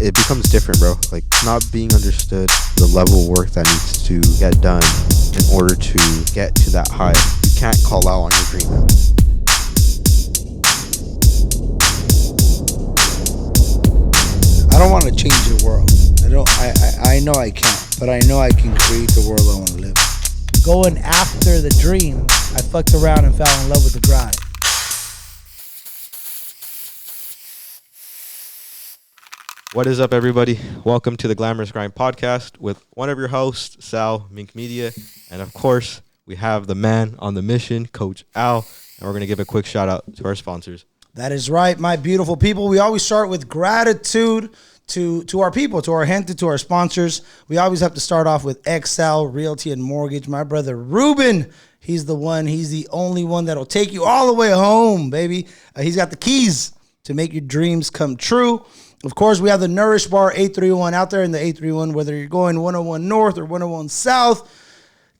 it becomes different, bro. Like, not being understood, the level of work that needs to get done in order to get to that high. You can't call out on your dream. I don't want to change the world. I know I can't, but I know I can create the world I want to live. Going after the dream, I fucked around and fell in love with the grind. What is up, everybody? Welcome to the Glamorous Grind Podcast with one of your hosts, Sal, Mink Media. And of course, we have the man on the mission, Coach Al. And we're going to give a quick shout out to our sponsors. That is right, my beautiful people. We always start with gratitude to our people, to our gente, to our sponsors. We always have to start off with XL Realty and Mortgage. My brother Ruben, he's the only one that'll take you all the way home, baby. He's got the keys to make your dreams come true. Of course, we have the Nourish Bar 831 out there in the 831, whether you're going 101 North or 101 South.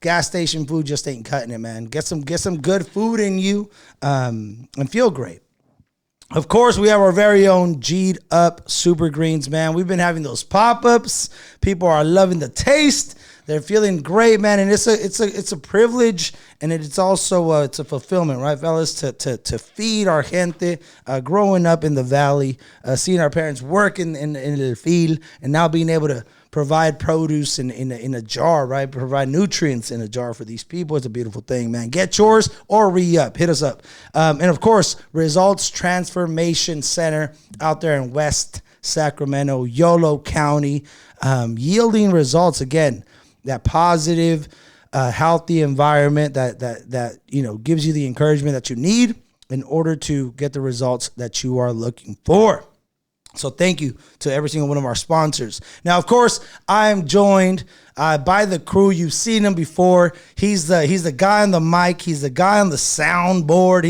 Gas station food just ain't cutting it, man. Get some good food in you and feel great. Of course, we have our very own G'd Up Super Greens, man. We've been having those pop-ups. People are loving the taste. They're feeling great, man, and it's a privilege, and it's also it's a fulfillment, right, fellas, to feed our gente. Growing up in the valley, seeing our parents work in the field, and now being able to provide produce in a jar, right? Provide nutrients in a jar for these people. It's a beautiful thing, man. Get yours or re-up. Hit us up. And of course, Results Transformation Center out there in West Sacramento, Yolo County, yielding results again. That positive, healthy environment that gives you the encouragement that you need in order to get the results that you are looking for. So thank you to every single one of our sponsors. Now, of course, I am joined by the crew. You've seen him before. He's the guy on the mic. He's the guy on the soundboard.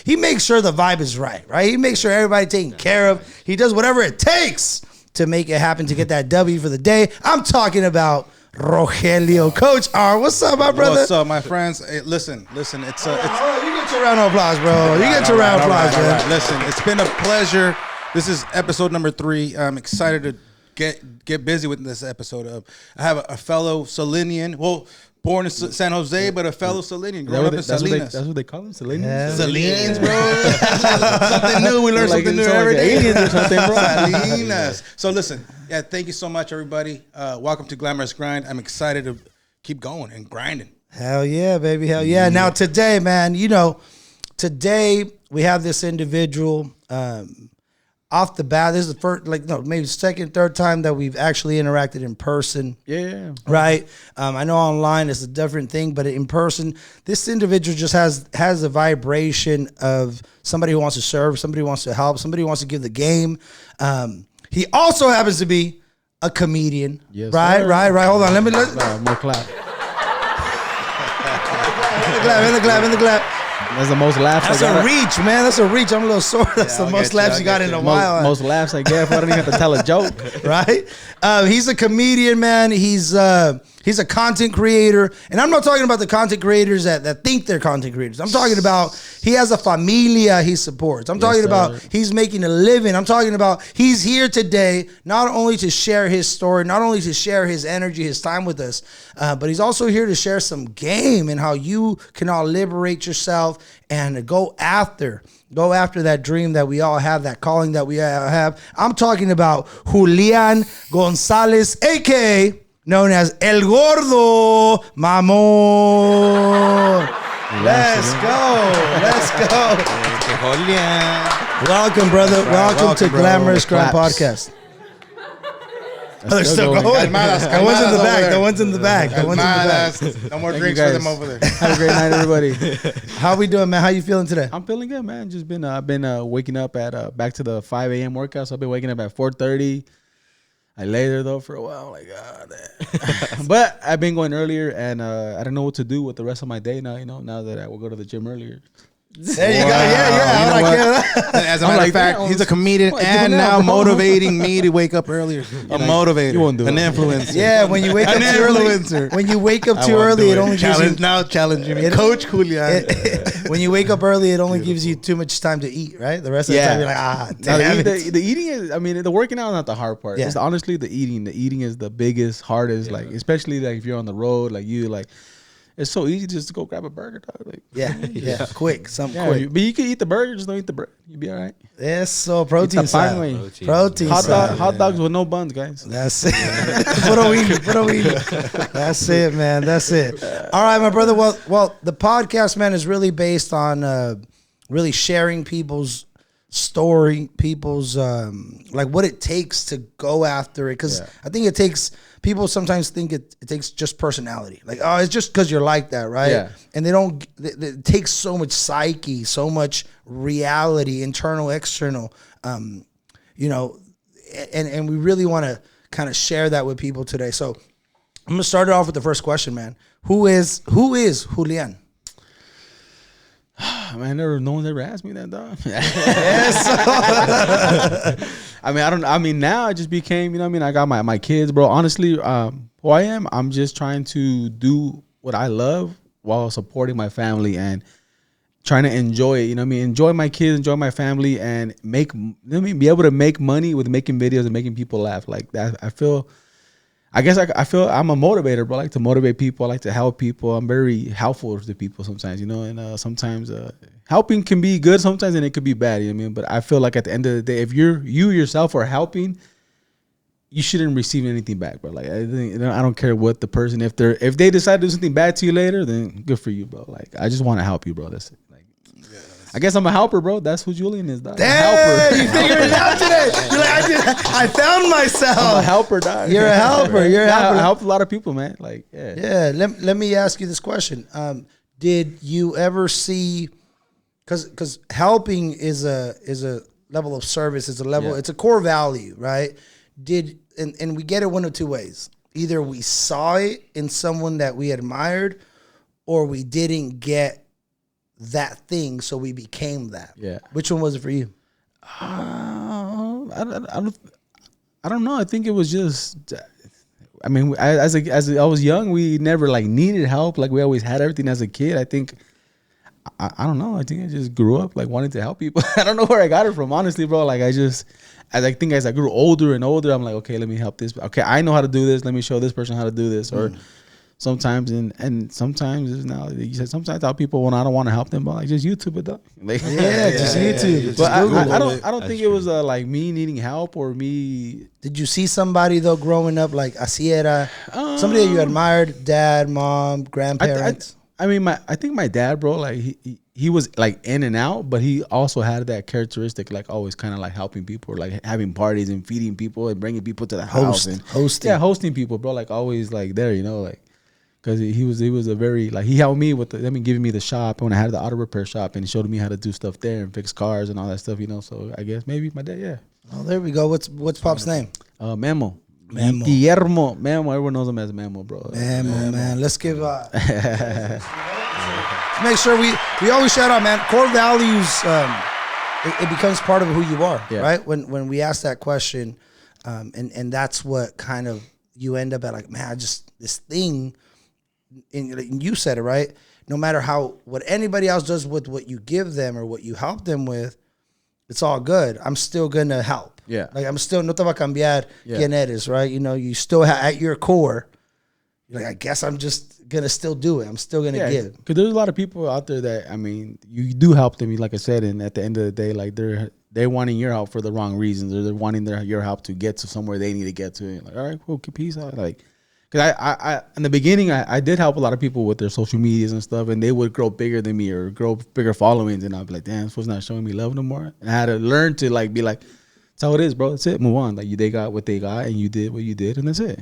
He makes sure the vibe is right? He makes sure everybody taken care of. He does whatever it takes to make it happen to get that W for the day. I'm talking about Rogelio. Coach R, what's up, my brother? What's up, my friends? Hey, listen. It's you get your round of applause, bro. You get your round of applause, man. Right. Listen, it's been a pleasure. This is episode number 3. I'm excited to get busy with this episode. I have a fellow Salinian, born in San Jose, but a fellow Salinian, growing up in Salinas. That's what they call them, Salinians? Yeah. Salinians, bro. Something new. We learn something new every day. Aliens or something, bro. Salinas. So listen, thank you so much, everybody. Welcome to Glamorous Grind. I'm excited to keep going and grinding. Hell yeah, baby. Hell yeah. Now today, man, today we have this individual off the bat. This is the first, maybe second, third time that we've actually interacted in person. Yeah. Right. I know online is a different thing, but in person, this individual just has a vibration of somebody who wants to serve, somebody who wants to help, somebody who wants to give the game. He also happens to be a comedian. Yes, right. Sir. Right. Hold on. Let me more clap. in the clap. That's the most laughs That's I got. a reach, man. That's a reach. I'm a little sore. That's the most laughs you got in a while. Most laughs I get. I don't even have to tell a joke. Right? He's a comedian, man. He's a content creator. And I'm not talking about the content creators that think they're content creators. I'm talking about he has a familia he supports. I'm talking about he's making a living. I'm talking about he's here today not only to share his story, not only to share his energy, his time with us, but he's also here to share some game and how you can all liberate yourself and go after that dream that we all have, that calling that we all have. I'm talking about Julian Gonzales, a.k.a. known as El Gordo Mamon. Let's go. Welcome, brother. Welcome to Glamorous Grind Podcast. They're still going. That one's in the back. No more drinks for them over there. Have a great night, everybody. How we doing, man? How you feeling today? I'm feeling good, man. Just been I've been waking up at back to the 5 a.m. workout. So I've been waking up at 4:30. I lay there though for a while, like but I've been going earlier, and I don't know what to do with the rest of my day now. Now that I will go to the gym earlier. There you go. Yeah. You know I what? As a matter of fact, he's a comedian and now motivating me to wake up earlier. A motivator, you won't do an it. influencer. Yeah, when you wake up too early, when you wake up too early, it only gives you challenging me. Coach Julian. When you wake up early, it only gives you too much time to eat, right? The rest of the time, you're like, damn it. The eating is, I mean, the working out is not the hard part. Yeah. It's honestly the eating. The eating is the biggest, hardest, like, especially like if you're on the road, like you, like, it's so easy just to go grab a burger, dog. Like, Yeah, quick, something yeah, quick. but you can eat the burger, just don't eat the bread. You'll be all right. Yes, so protein It's a fine style. way. Protein Hot dogs with no buns, guys. That's it. Put a weenie. That's it, man. That's it. All right, my brother. Well, the podcast, man, is really based on really sharing people's story, people's like what it takes to go after it. Because I think it takes, people sometimes think it takes just personality. Like, oh, it's just because you're like that, right? Yeah. And they don't, it takes so much psyche, so much reality, internal, external, you know, and we really want to kind of share that with people today. So I'm going to start it off with the first question, man. Who is Julian? Man, no one's ever asked me that, dog. Yes. I mean, now I just became, you know what I mean? I got my kids, bro. Honestly, who I am, I'm just trying to do what I love while supporting my family and trying to enjoy it. You know what I mean? Enjoy my kids, enjoy my family, and make, you know what I mean? Be able to make money with making videos and making people laugh. Like that, I feel I'm a motivator, bro. I like to motivate people. I like to help people. I'm very helpful to people sometimes, you know, and sometimes helping can be good sometimes and it could be bad, you know what I mean? But I feel like at the end of the day, if you yourself are helping, you shouldn't receive anything back, bro. Like I think, you know, I don't care what the person, if they decide to do something bad to you later, then good for you, bro. Like I just want to help you, bro. That's it. Like, I guess I'm a helper, bro. That's who Julian is, dog. Damn, you figured it out today. You're like, I found myself. I'm a helper, dog. You're a helper. You're a helper. I help a lot of people, man. Like, yeah. Yeah. Let me ask you this question. Did you ever see, because helping is a level of service. It's a level. It's a core value, right? And we get it one of two ways. Either we saw it in someone that we admired, or we didn't get that thing, so we became that. Yeah. Which one was it for you? I don't know. I think it was just, I mean, as I was young, we never like needed help. Like we always had everything as a kid. I think, I don't know. I think I just grew up like wanting to help people. I don't know where I got it from, honestly, bro. Like as I grew older and older, I'm like, okay, let me help this. Okay, I know how to do this. Let me show this person how to do this. Or sometimes, and sometimes it's now, you said sometimes how people, when I don't want to help them, but like just YouTube it, though. Like, Just YouTube. But Just I don't think it was like me needing help or me. Did you see somebody though growing up like así era? Somebody that you admired, dad, mom, grandparents? I think my dad, bro, like he was like in and out, but he also had that characteristic, like always kind of like helping people, or like having parties and feeding people and bringing people to the house and hosting. Yeah, hosting people, bro. Like always like there, you know, like because he was a very like he helped me with giving me the shop when I had the auto repair shop, and he showed me how to do stuff there and fix cars and all that stuff, you know. So I guess maybe my dad, yeah. Oh, there we go. What's Pop's name? Memo. Memo. Guillermo. Memo. Everyone knows him as Memo, bro. Memo, man. Let's give make sure we always shout out, man. Core values, it becomes part of who you are, right? When we ask that question, and that's what kind of you end up at, like, man, I just this thing, and you said it, right? No matter what anybody else does with what you give them or what you help them with, it's all good. I'm still gonna help. Yeah. Like I'm still no te va a cambiar quién eres, right? You know, you still at your core, you're like, I guess I'm just gonna still do it. I'm still gonna give. Because there's a lot of people out there that, I mean, you do help them, like I said, and at the end of the day, like they're wanting your help for the wrong reasons, or they're wanting your help to get to somewhere they need to get to. And like, all right, cool, peace out. Like, because I in the beginning, I did help a lot of people with their social medias and stuff, and they would grow bigger than me or grow bigger followings, and I'd be like, damn, this was not showing me love no more. And I had to learn to like be like, that's how it is, bro. That's it. Move on. Like they got what they got, and you did what you did, and that's it.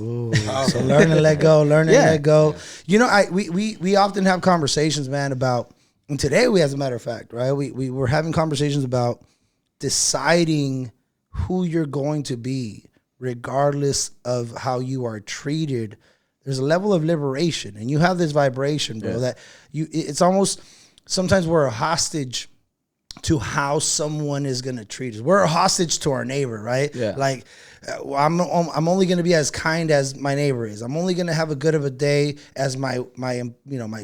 Ooh, so learn to let go, let go. You know, we often have conversations, man, about, and today we, as a matter of fact, right, we were having conversations about deciding who you're going to be, regardless of how you are treated. There's a level of liberation, and you have this vibration, bro, that it's almost, sometimes we're a hostage to how someone is going to treat us. We're a hostage to our neighbor, right? Yeah. Like, I'm only going to be as kind as my neighbor is. I'm only going to have a good of a day as my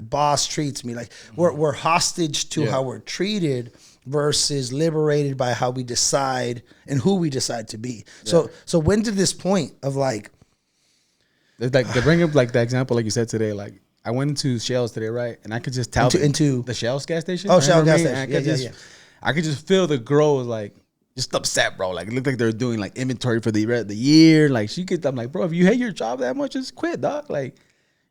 boss treats me. Like, we're hostage to how we're treated versus liberated by how we decide and who we decide to be. Yeah. So when did this point of like to bring up like the example like you said today, like I went into Shell's today, right? And I could just tell into the Shell's gas station. Oh, Shell gas station. I could just feel the girl was like just upset, bro. Like it looked like they were doing like inventory for the year. Like I'm like, bro, if you hate your job that much, just quit, dog. Like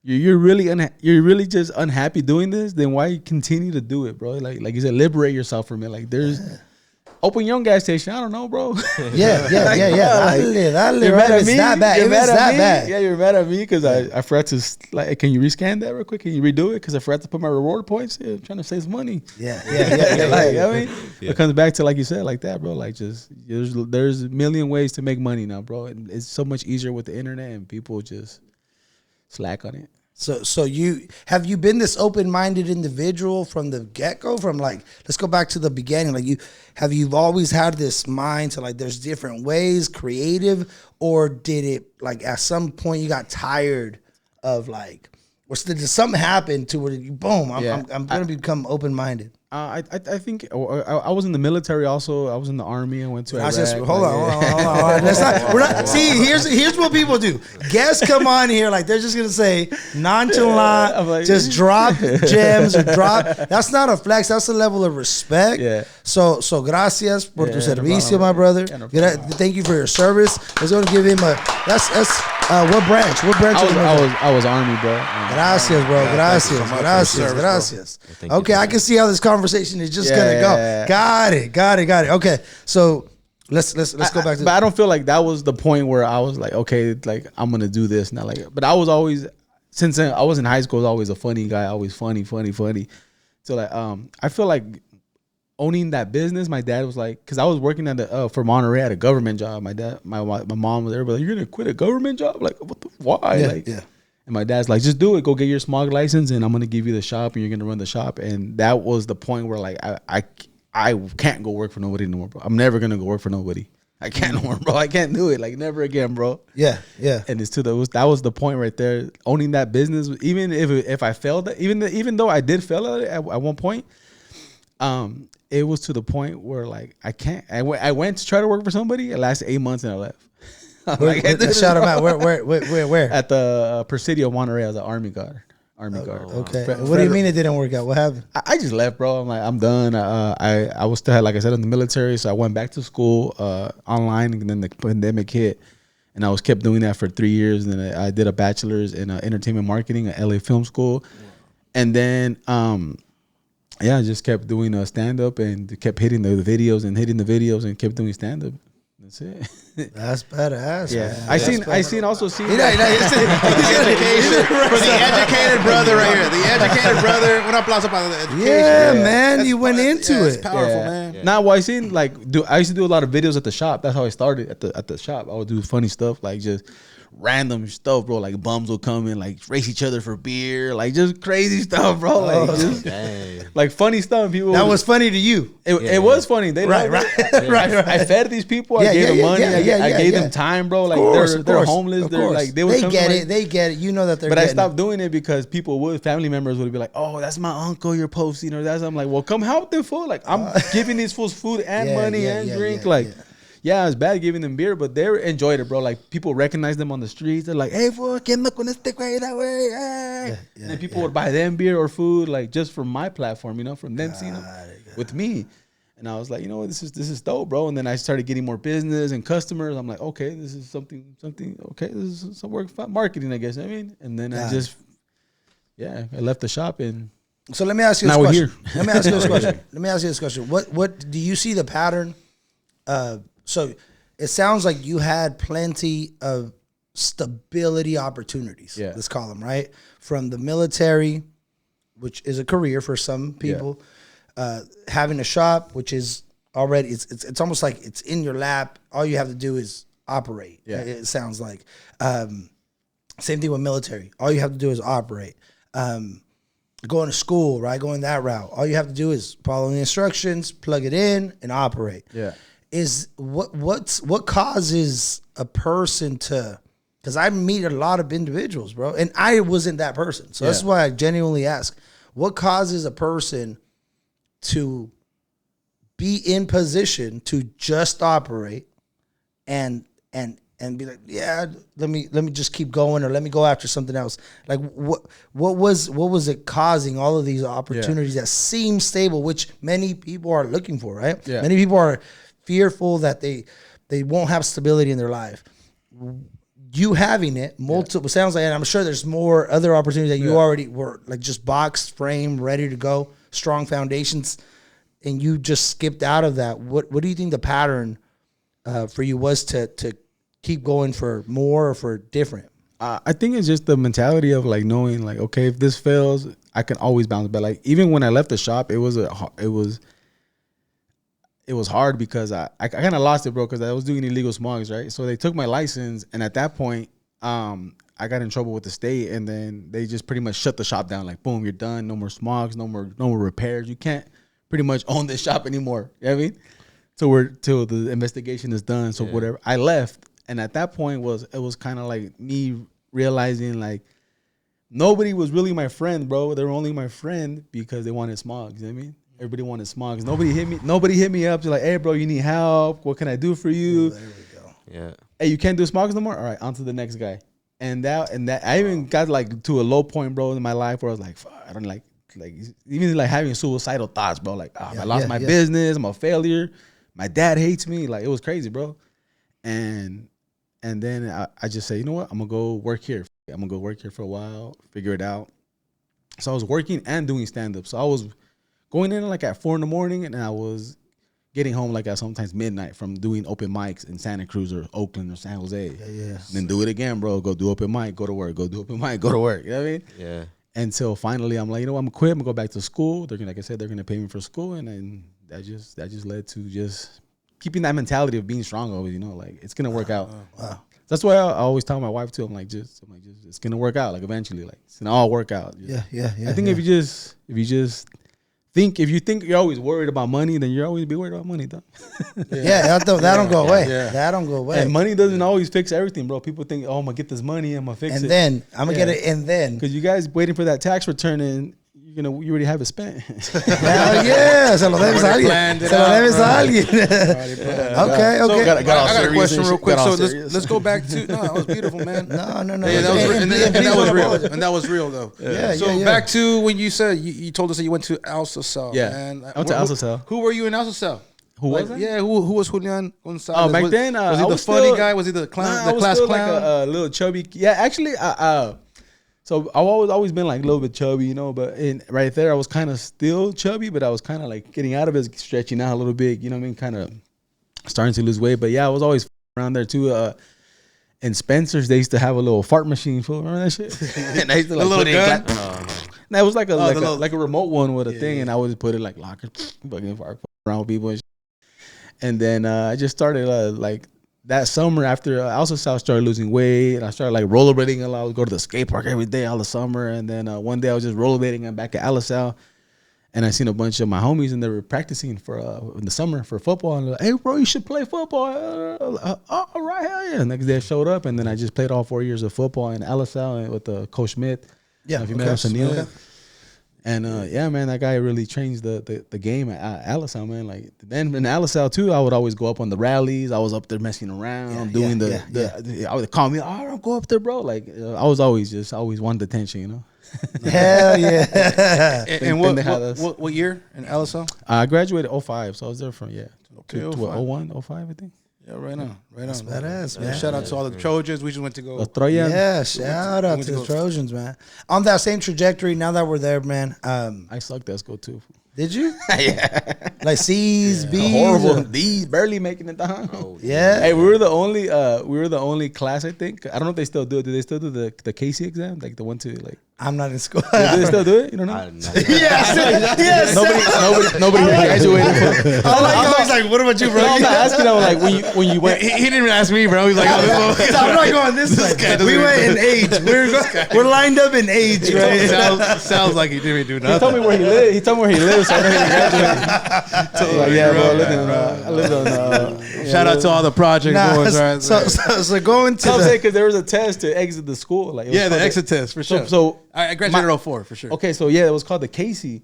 you're really just unhappy doing this. Then why continue to do it, bro? Like you said, liberate yourself from it. Like there's open your own gas station. I don't know, bro. Yeah. I live. You're mad at me. It's that bad. You're mad at me. Bad. Yeah, you're mad at me because I forgot to like. Can you rescan that real quick? Can you redo it? Because I forgot to put my reward points. Yeah, I'm trying to save some money. Yeah. I mean, it comes back to like you said, like that, bro. Like just there's a million ways to make money now, bro. And it's so much easier with the internet, and people just slack on it. So you been this open-minded individual from the get-go? From like, let's go back to the beginning. Like you've always had this mind to like, there's different ways, creative, or did it like at some point you got tired of like, did something happen to where you boom? I'm gonna become open-minded. I think I was in the military also. I was in the army. I went to Iraq. Hold on. We're not. See, here's what people do. Guests come on here like they're just gonna say nonchalant, like, just drop gems or drop. That's not a flex. That's a level of respect. Yeah. So gracias por tu servicio, my brother. Thank you for your service. Let's go to give him a. That's what branch? What branch? I was army, bro. Gracias, bro. Gracias. Okay, I can see how this conversation is just gonna go. Got it. Okay, so let's go back to. But I don't feel like that was the point where I was like, okay, like I'm gonna do this now. Like, but I was always, since I was in high school, I was always a funny guy, always funny. So like, I feel like owning that business, my dad was like, because I was working at for Monterey at a government job. My mom was there, but like, you're gonna quit a government job? Like, why? Yeah. And my dad's like, just do it. Go get your smog license, and I'm gonna give you the shop, and you're gonna run the shop. And that was the point where like I can't go work for nobody anymore, bro. I'm never gonna go work for nobody. I can't no more, bro. I can't do it. Like never again, bro. Yeah. And that was the point right there. Owning that business, even if I failed, even though I did fail at it at one point, it was to the point where like I can't. I went to try to work for somebody. It lasted 8 months and I left. Shout him out. Where? At the Presidio Monterey as an army guard. Okay. What do you mean it didn't work out? What happened? I just left, bro. I'm like, I'm done. I was still, like I said, in the military, so I went back to school online, and then the pandemic hit, and I was kept doing that for 3 years. And then I did a bachelor's in entertainment marketing at LA Film School, and then I just kept doing stand up and kept hitting the videos and kept doing stand up. That's it. That's badass. Yeah, man. I seen education for the educated brother right here. The educated brother. Un aplauso para the education. Yeah, man, you went into it. It's powerful, man. Yeah. Now, I seen I used to do a lot of videos at the shop. That's how I started at the shop. I would do funny stuff like just random stuff, bro. Like bums will come in, like race each other for beer, like just crazy stuff, bro. Like like funny stuff. People was funny to you. It was funny. They right. I fed these people. I gave them money. I gave them time, bro. Like they're homeless. They're like they get it. You know that they're. But I stopped doing it because family members would be like, "Oh, that's my uncle you're posting," or that's. I'm like, "Well, come help them, fool." Like I'm giving these fools food and money and drink. Yeah, it's bad giving them beer, but they enjoyed it, bro. Like people recognize them on the streets. They're like, "Hey, fool, ¿quién anda con este güey that way?" Hey. And then people would buy them beer or food, like just from my platform, from them seeing them with me. And I was like, you know what, this is dope, bro. And then I started getting more business and customers. I'm like, okay, this is something. Okay, this is some work marketing, I guess. And then I just, I left the shop and. So let me ask you this question. Let me ask you this question. What do you see the pattern? So it sounds like you had plenty of stability opportunities. Yeah. Let's call them, right? From the military, which is a career for some people, having a shop, which is already, it's almost like it's in your lap. All you have to do is operate. Yeah. It sounds like. Same thing with military. All you have to do is operate. going to school, right? Going that route. All you have to do is follow the instructions, plug it in, and operate. Yeah. Is what causes a person to? Because I meet a lot of individuals, bro, and I wasn't that person. So that's why I genuinely ask: what causes a person to be in position to just operate and be like, yeah, let me just keep going, or let me go after something else. Like what was it causing all of these opportunities that seem stable, which many people are looking for, right? Yeah. Many people are fearful that they won't have stability in their life. You having it multiple sounds like, and I'm sure there's more other opportunities that you already were like just boxed, framed, ready to go, strong foundations, and you just skipped out of that. What do you think the pattern for you was to keep going for more or for different? I think it's just the mentality of like knowing like, okay, if this fails, I can always bounce back. Like even when I left the shop, it was hard because I kind of lost it, bro, because I was doing illegal smugs, right? So they took my license, and at that point, I got in trouble with the state, and then they just pretty much shut the shop down. Like, boom, you're done. No more smugs, no more repairs. You can't pretty much own this shop anymore. You know what I mean? Till the investigation is done. So whatever. I left, and at that point it was kind of like me realizing like nobody was really my friend, bro. They were only my friend because they wanted smugs. You know what I mean? Everybody wanted smugs. Nobody hit me up to like, hey, bro, you need help. What can I do for you? Ooh, there we go. Yeah. Hey, you can't do smugs no more? All right, on to the next guy. And that I even got like to a low point, bro, in my life where I was like, fuck, I don't like even like having suicidal thoughts, bro. Like, I lost my business. I'm a failure. My dad hates me. Like, it was crazy, bro. And then I just say, you know what? I'm going to go work here. I'm going to go work here for a while, figure it out. So I was working and doing stand-up. So I was going in like at 4 a.m, and I was getting home like at sometimes midnight from doing open mics in Santa Cruz or Oakland or San Jose. Yeah. Then do it again, bro. Go do open mic, go to work. Go do open mic, go to work. You know what I mean? Yeah. Until finally I'm like, you know what? I'm gonna quit. I'm gonna go back to school. They're gonna, like I said, they're gonna pay me for school, and then that just led to just keeping that mentality of being strong always. You know, like it's gonna work out. Wow. That's why I always tell my wife too. I'm like, it's gonna work out. Like eventually, like it's gonna all work out. Yeah. I think if you think you're always worried about money, then you're always be worried about money, though. that don't go away. Yeah. That don't go away. And money doesn't always fix everything, bro. People think, oh, I'm gonna get this money, I'm gonna fix it. And then I'm gonna get it, and then because you guys waiting for that tax return, and you already have it spent. Hell yeah, se lo debes a alguien. Se lo debes a alguien. Okay. So, I got a question real quick. So let's go back to that was beautiful, man. No. Hey, that was real. And that was real though. Yeah. So back to when you said you told us that you went to Alsacel. Yeah, man. I went to Alsacel. Who were you in Alsacel? Who was it? Yeah, who was Julian Gonzales? Oh, back then, was he the funny guy? Was he the clown? The class clown? Like a little chubby. Yeah, actually, so I've always been like a little bit chubby, but right there I was kind of still chubby, but I was kind of like getting out of it, stretching out a little bit, you know what I mean? Kind of starting to lose weight. But yeah, I was always around there too. In Spencer's, they used to have a little fart machine. Remember that shit? And I used to like a little gun? That was like a remote one with a thing, and I would put it like locker, fucking fart around with people and shit. And then I just started like that summer after I also started losing weight, and I started like rollerblading a lot. I would go to the skate park every day all the summer, and then one day I was just rollerblading and back at LaSalle, and I seen a bunch of my homies, and they were practicing for in the summer for football, and they're like, hey bro, you should play football. All right, hell yeah. Next day I showed up, and then I just played all 4 years of football in LaSalle with Coach Schmidt. Yeah, if you met him, yeah. And yeah, man, that guy really changed the game at LaSalle, man. Like then in LaSalle too, I would always go up on the rallies. I was up there messing around, doing I would call me, oh, don't go up there, bro. Like I was always wanted attention, Hell yeah. And what year in LaSalle? I graduated 2005, so I was there from to 01, 05, I think. Yeah, right on. That's badass, man. Shout out to all the Trojans. We just went to go. Yeah, shout out to the Trojans, man. On that same trajectory, now that we're there, man. I sucked at school too. Did you? Yeah. Like C's, B's, horrible D's, barely making it down. Oh, yeah. Hey, we were the only class, I think. I don't know if they still do it. Do they still do the KC exam, like the one to like? I'm not in school. Do they still do it? You don't know? Yes. Nobody here graduated. I like how he's like, what about you, bro? No, I'm not asking them like when you went. He didn't even ask me, bro. He's like, I'm not going this way. We went in age. We're lined up in age, right? sounds like he didn't do nothing. He told me where he lived. He told me where he lives, so I know he graduated. Like, yeah, bro. I live on. Shout out to all the project boys. Right? So going to I'm saying because there was a test to exit the school. Like, yeah, the exit test for sure. So I graduated in 04 for sure. Okay, so yeah, it was called the Casey,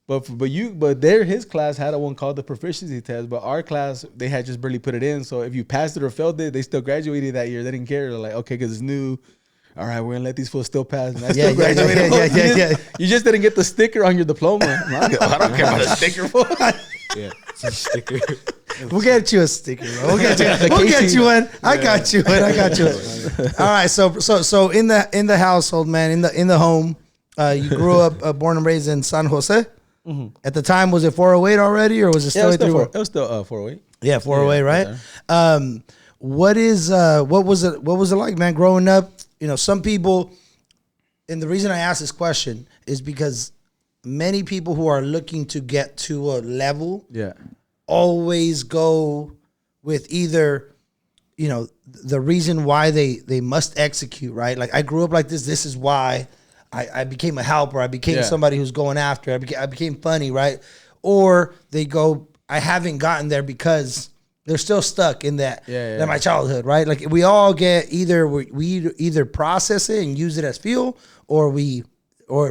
but his class had a one called the proficiency test, but our class they had just barely put it in. So if you passed it or failed it, they still graduated that year. They didn't care. They're like, okay, because it's new. All right, we're gonna let these fools still pass. And I still graduated. Yeah. You just didn't get the sticker on your diploma. I don't care about the sticker. Yeah, it's a sticker. We'll get you a sticker, bro. We'll get you one. I got you one. All right, so in the household, man, in the home, you grew up, born and raised in San Jose. Mm-hmm. At the time, was it 408 already, or was it still 308? It was still 408. Yeah, 408, right? What was it like, man, growing up? You know, some people, and the reason I ask this question is because many people who are looking to get to a level, always go with either, you know, the reason why they must execute, right? Like, I grew up like this. This is why I became a helper. I became somebody who's going after. I became funny, right? Or they go, I haven't gotten there because they're still stuck in that my childhood, right? Like, we all get we either process it and use it as fuel, or it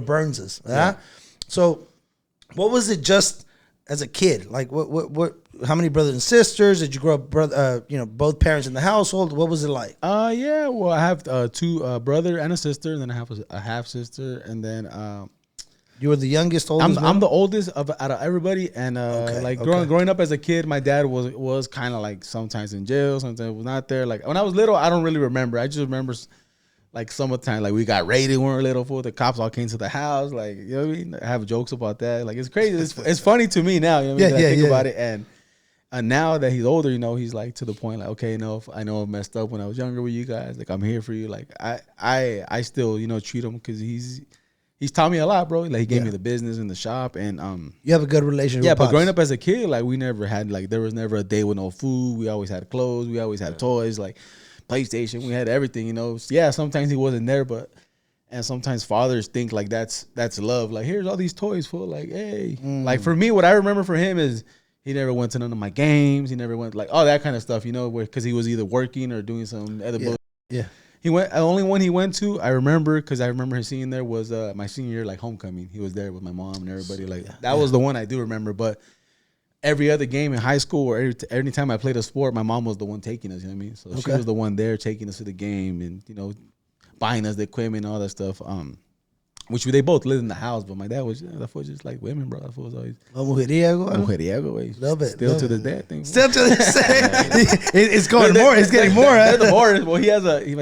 burns us. Yeah. So, what was it just as a kid? Like, what? How many brothers and sisters did you grow up? Both parents in the household. What was it like? Yeah. Well, I have two brother and a sister, and then I have a half sister, and then you were the youngest, oldest. I'm the oldest out of everybody, and growing up as a kid, my dad was kind of like sometimes in jail, sometimes was not there. Like, when I was little, I don't really remember. I just remember like summertime, like we got raided when we were little. For the cops all came to the house, like, you know what I mean. I have jokes about that. Like, it's crazy. It's funny to me now. You know what I mean? I think about it, and now that he's older, you know, he's like to the point, like, okay, if I know I messed up when I was younger with you guys. Like, I'm here for you. Like, I still, you know, treat him because he's taught me a lot, bro. Like, he gave me the business and the shop, and you have a good relationship. Yeah, with but growing up as a kid, like, we never had, like, there was never a day with no food. We always had clothes. We always had toys, like PlayStation. We had everything, you know. Yeah, sometimes he wasn't there, and sometimes fathers think like that's love. Like, here's all these toys full. Like, hey, like, for me, what I remember for him is he never went to none of my games. He never went, like, all that kind of stuff, you know, because he was either working or doing some other bullshit. Yeah. He went. The only one he went to, I remember, because I remember him seeing there was my senior year, like homecoming. He was there with my mom and everybody. Like, that was the one I do remember. But every other game in high school or every time I played a sport, my mom was the one taking us. You know what I mean? So she was the one there taking us to the game and, you know, buying us the equipment and all that stuff. Which they both lived in the house, but my dad was just like women, bro. That fool was always mujeriego. Love it. Still to this day, I think. Still to this day. It's going more. It's getting more. The more. Well, my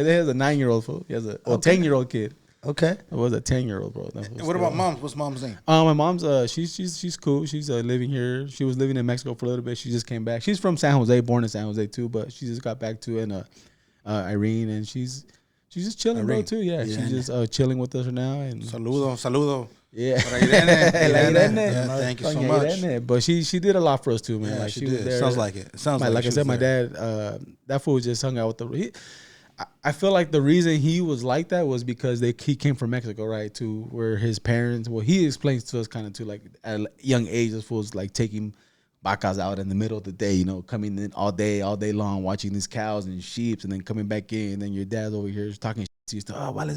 dad has a 9-year-old fool. He has a 10-year-old kid. Okay. It was a 10-year-old, bro. And what about moms? What's mom's name? My mom's she's cool. She's living here. She was living in Mexico for a little bit. She just came back. She's from San Jose, born in San Jose too, but she just got back to Irene, and she's just chilling, bro, too. Yeah, she's just chilling with us now. And Saludo. Yeah. Thank you so much. But she did a lot for us too, man. Yeah, like, she was did. there. Sounds like it. Like I said, my dad, that fool just hung out with I feel like the reason he was like that was because he came from Mexico, right? To where his parents, he explains to us kind of too, like, at a young age, this fool's like taking vacas out in the middle of the day, you know, coming in all day long, watching these cows and sheep, and then coming back in, and then your dad's over here talking shit to you. You know what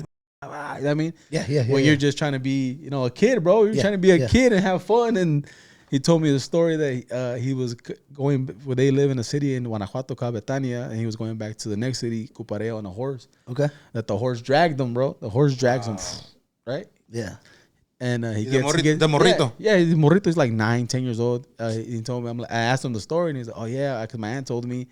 I mean? Yeah. When you're just trying to be, you know, a kid, bro. You're trying to be a kid and have fun. And he told me the story that he was going, where they live in a city in Guanajuato called Betania, and he was going back to the next city, Cupareo, on a horse. Okay. That the horse dragged him, bro. The horse drags him, right? Yeah. And the morrito. Yeah, the morrito is like 9-10 years old. He told me, I asked him the story, and he's like, oh yeah, because my aunt told me.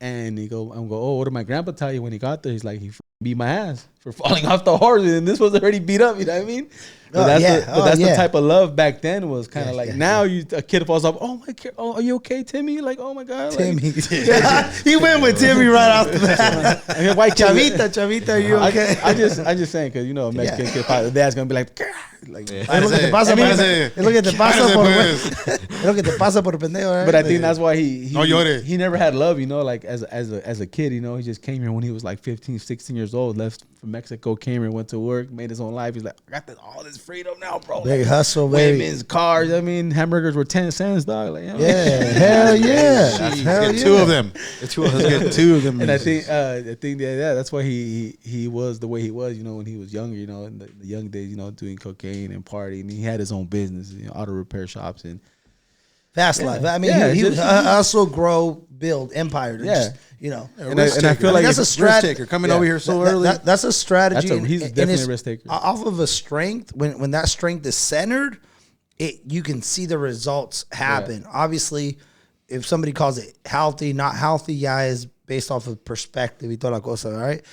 And I'm go, oh, what did my grandpa tell you when he got there? He's like, he beat my ass for falling off the horse, and this was already beat up. You know what I mean? But that's the type of love back then was kind of like. Now a kid falls off. Oh my god! Oh, are you okay, Timmy? Like, oh my god, Timmy. He went with Timmy right off the bat. White kid, Chavita, are you okay? I just saying because Mexican kid, the dad's gonna be like. Lo que te pasa por pendejo, right? But I think that's why he never had love, like as a kid, he just came here when he was like 15, 16 years old, left from Mexico, came here, went to work, made his own life. He's like, I got all this freedom now, bro. Big hustle, baby. Women's cars. I mean, hamburgers were 10 cents, dog. Like, hell yeah. Hell yeah. Two of them. Let's get two of them. And I think that's why he was the way he was, when he was younger, in the young days, doing cocaine and partying. He had his own business, auto repair shops and fast life. I mean, he hustle, grow, build empire. And I feel like that's a strategy. Risk taker coming over here so early. That's a strategy. He's definitely a risk taker. Off of a strength, when that strength is centered, you can see the results happen. Yeah. Obviously, if somebody calls it healthy, not healthy, is based off of perspective y toda la cosa, right?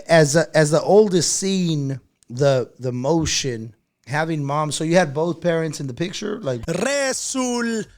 As the oldest seen the motion, having mom. So you had both parents in the picture, like resultados.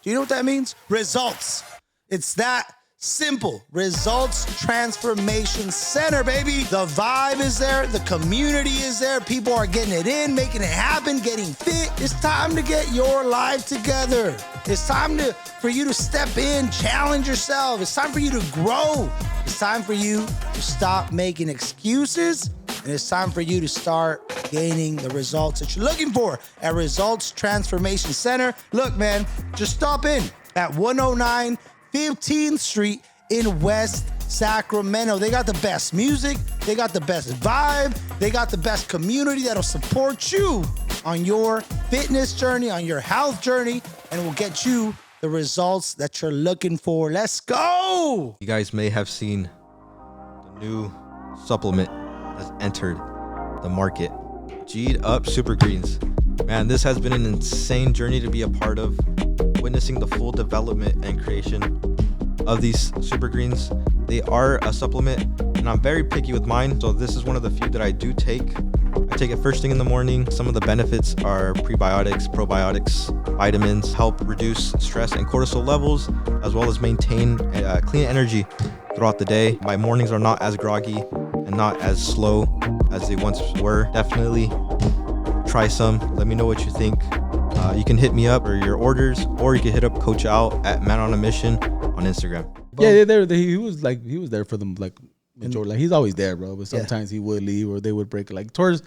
Do you know what that means? Results. It's that simple. Results Transformation Center, baby. The vibe is there. The community is there. People are getting it in, making it happen, getting fit. It's time to get your life together. It's time for you to step in, challenge yourself. It's time for you to grow. It's time for you to stop making excuses. And it's time for you to start gaining the results that you're looking for at Results Transformation Center. Look, man, just stop in at 109 15th Street in West Sacramento. They got the best music. They got the best vibe. They got the best community that'll support you on your fitness journey, on your health journey, and will get you the results that you're looking for. Let's go. You guys may have seen the new supplement has entered the market. G'd Up Super Greens. Man, this has been an insane journey to be a part of, witnessing the full development and creation of these super greens. They are a supplement, and I'm very picky with mine, so this is one of the few that I do take. I take it first thing in the morning. Some of the benefits are prebiotics, probiotics, vitamins, help reduce stress and cortisol levels, as well as maintain clean energy throughout the day. My mornings are not as groggy and not as slow as they once were. Definitely try some. Let me know what you think. You can hit me up for your orders, or you can hit up Coach Al at Man on a Mission on Instagram. Yeah, he was there for them, like majority. Like, he's always there, bro. But sometimes he would leave, or they would break. Like towards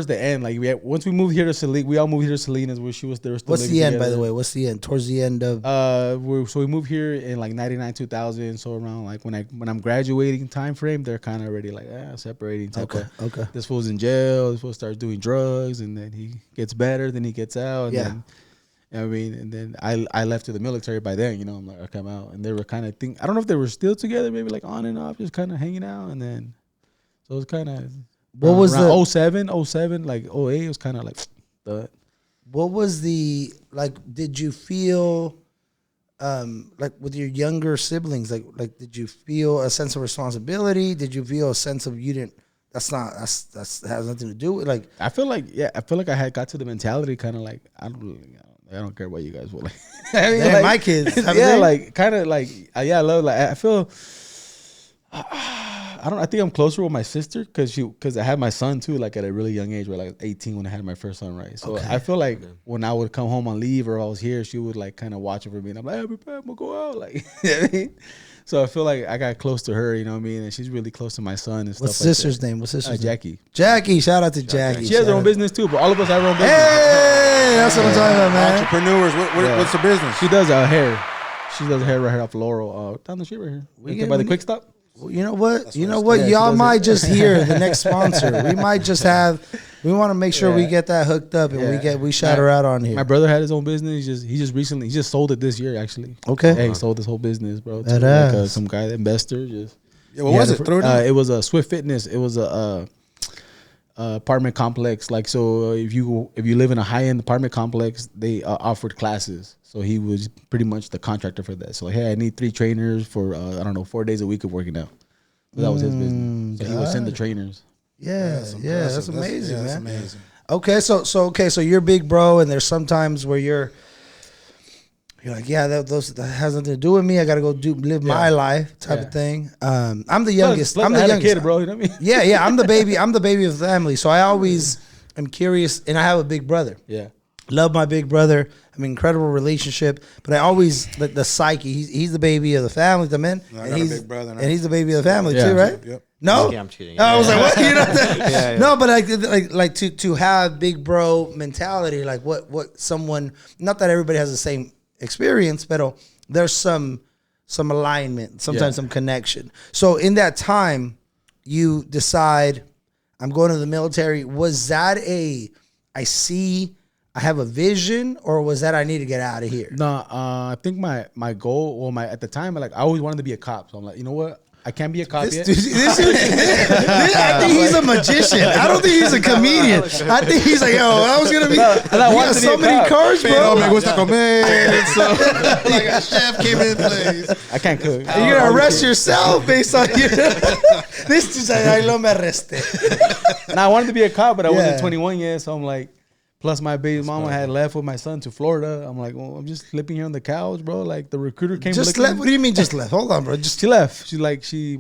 the end, like once we moved here to Salinas, we all moved here to Salinas, where she was there. What's the end, by the way? What's the end? Towards the end of so we moved here in like 99, 2000. So around like when I'm graduating time frame, they're kind of already like separating. Okay. This fool's in jail. This fool starts doing drugs, and then he gets better. Then he gets out. And then, and then I left to the military by then. I'm like, I come out, and they were kind of I don't know if they were still together, maybe like on and off, just kind of hanging out, and then so it was kind of. What was the 07, like 08, it was kind of like that. What was the, like, did you feel, like with your younger siblings, like did you feel a sense of responsibility? Did you feel a sense of that has nothing to do with, like? I feel like I had got to the mentality kind of like, I don't care what you guys will like. I mean, like, my kids. Like kind of like, I love, like, I feel, I think I'm closer with my sister because I had my son too, like at a really young age, where like 18 when I had my first son, right? So I feel like when I would come home on leave or I was here, she would like kind of watch over me, and I'm like, I'm gonna go out, like, you know what I mean? So I feel like I got close to her, you know what I mean? And she's really close to my son and stuff. What's sister's name? What's sister's name? Jackie. Jackie, shout out to Jackie. She has her own business too, but all of us have our own business. Hey, that's what I'm talking about, man. Entrepreneurs. What's the business? She does hair. She does hair right here off Laurel, down the street right here. We get by the Quick Stop. Well, you know what? Y'all might just hear the next sponsor. We might just have. We want to make sure we get that hooked up, and we shout her out on here. My brother had his own business. He just sold it this year, actually. Okay. Yeah, he sold his whole business, bro. To like some guy, investor. What was it? It was a Swift Fitness. It was a apartment complex. Like, so if you live in a high end apartment complex, they offered classes. So he was pretty much the contractor for that. So hey, I need 3 trainers for 4 days a week of working out. So that was his business. So he would send the trainers. That's amazing, man. That's amazing. Okay, so you're big bro, and there's sometimes where you're like, yeah, that has nothing to do with me. I gotta go live my life type of thing. I'm the youngest. Plus I'm the youngest kid, bro. You know what I mean? Yeah. I'm the baby. I'm the baby of the family. So I always am curious, and I have a big brother. Yeah. Love my big brother. I mean, incredible relationship. But I always the psyche. He's the baby of the family, the man. No, I got a big brother now. And he's the baby of the family Yeah. too, right? Yep. No, Yeah, I'm cheating. I was like, what? You know what I'm saying? Yeah. No, but like to have big bro mentality, like what someone. Not that everybody has the same experience, but there's some alignment, sometimes some connection. So in that time, you decide, I'm going to the military. Was that I have a vision, or was that I need to get out of here? No, I think my goal, at the time, I always wanted to be a cop. So I'm like, you know what? I can't be a cop yet. I think he's a magician. I don't think he's a comedian. I think he's like, yo, I was gonna be. I We wanted got to be so a many cop. cars, Pero bro. me gusta comer. So, like a chef came in place. I can't cook. You're gonna arrest yourself based on your. This is I lo me arresté. Now I wanted to be a cop, but I Yeah. wasn't 21 yet. So I'm like, plus my baby mama had left with my son to Florida. I'm like, well, I'm just sleeping here on the couch, bro. Like the recruiter came. Just looking- left. What do you mean just left? Hold on, bro. She left. She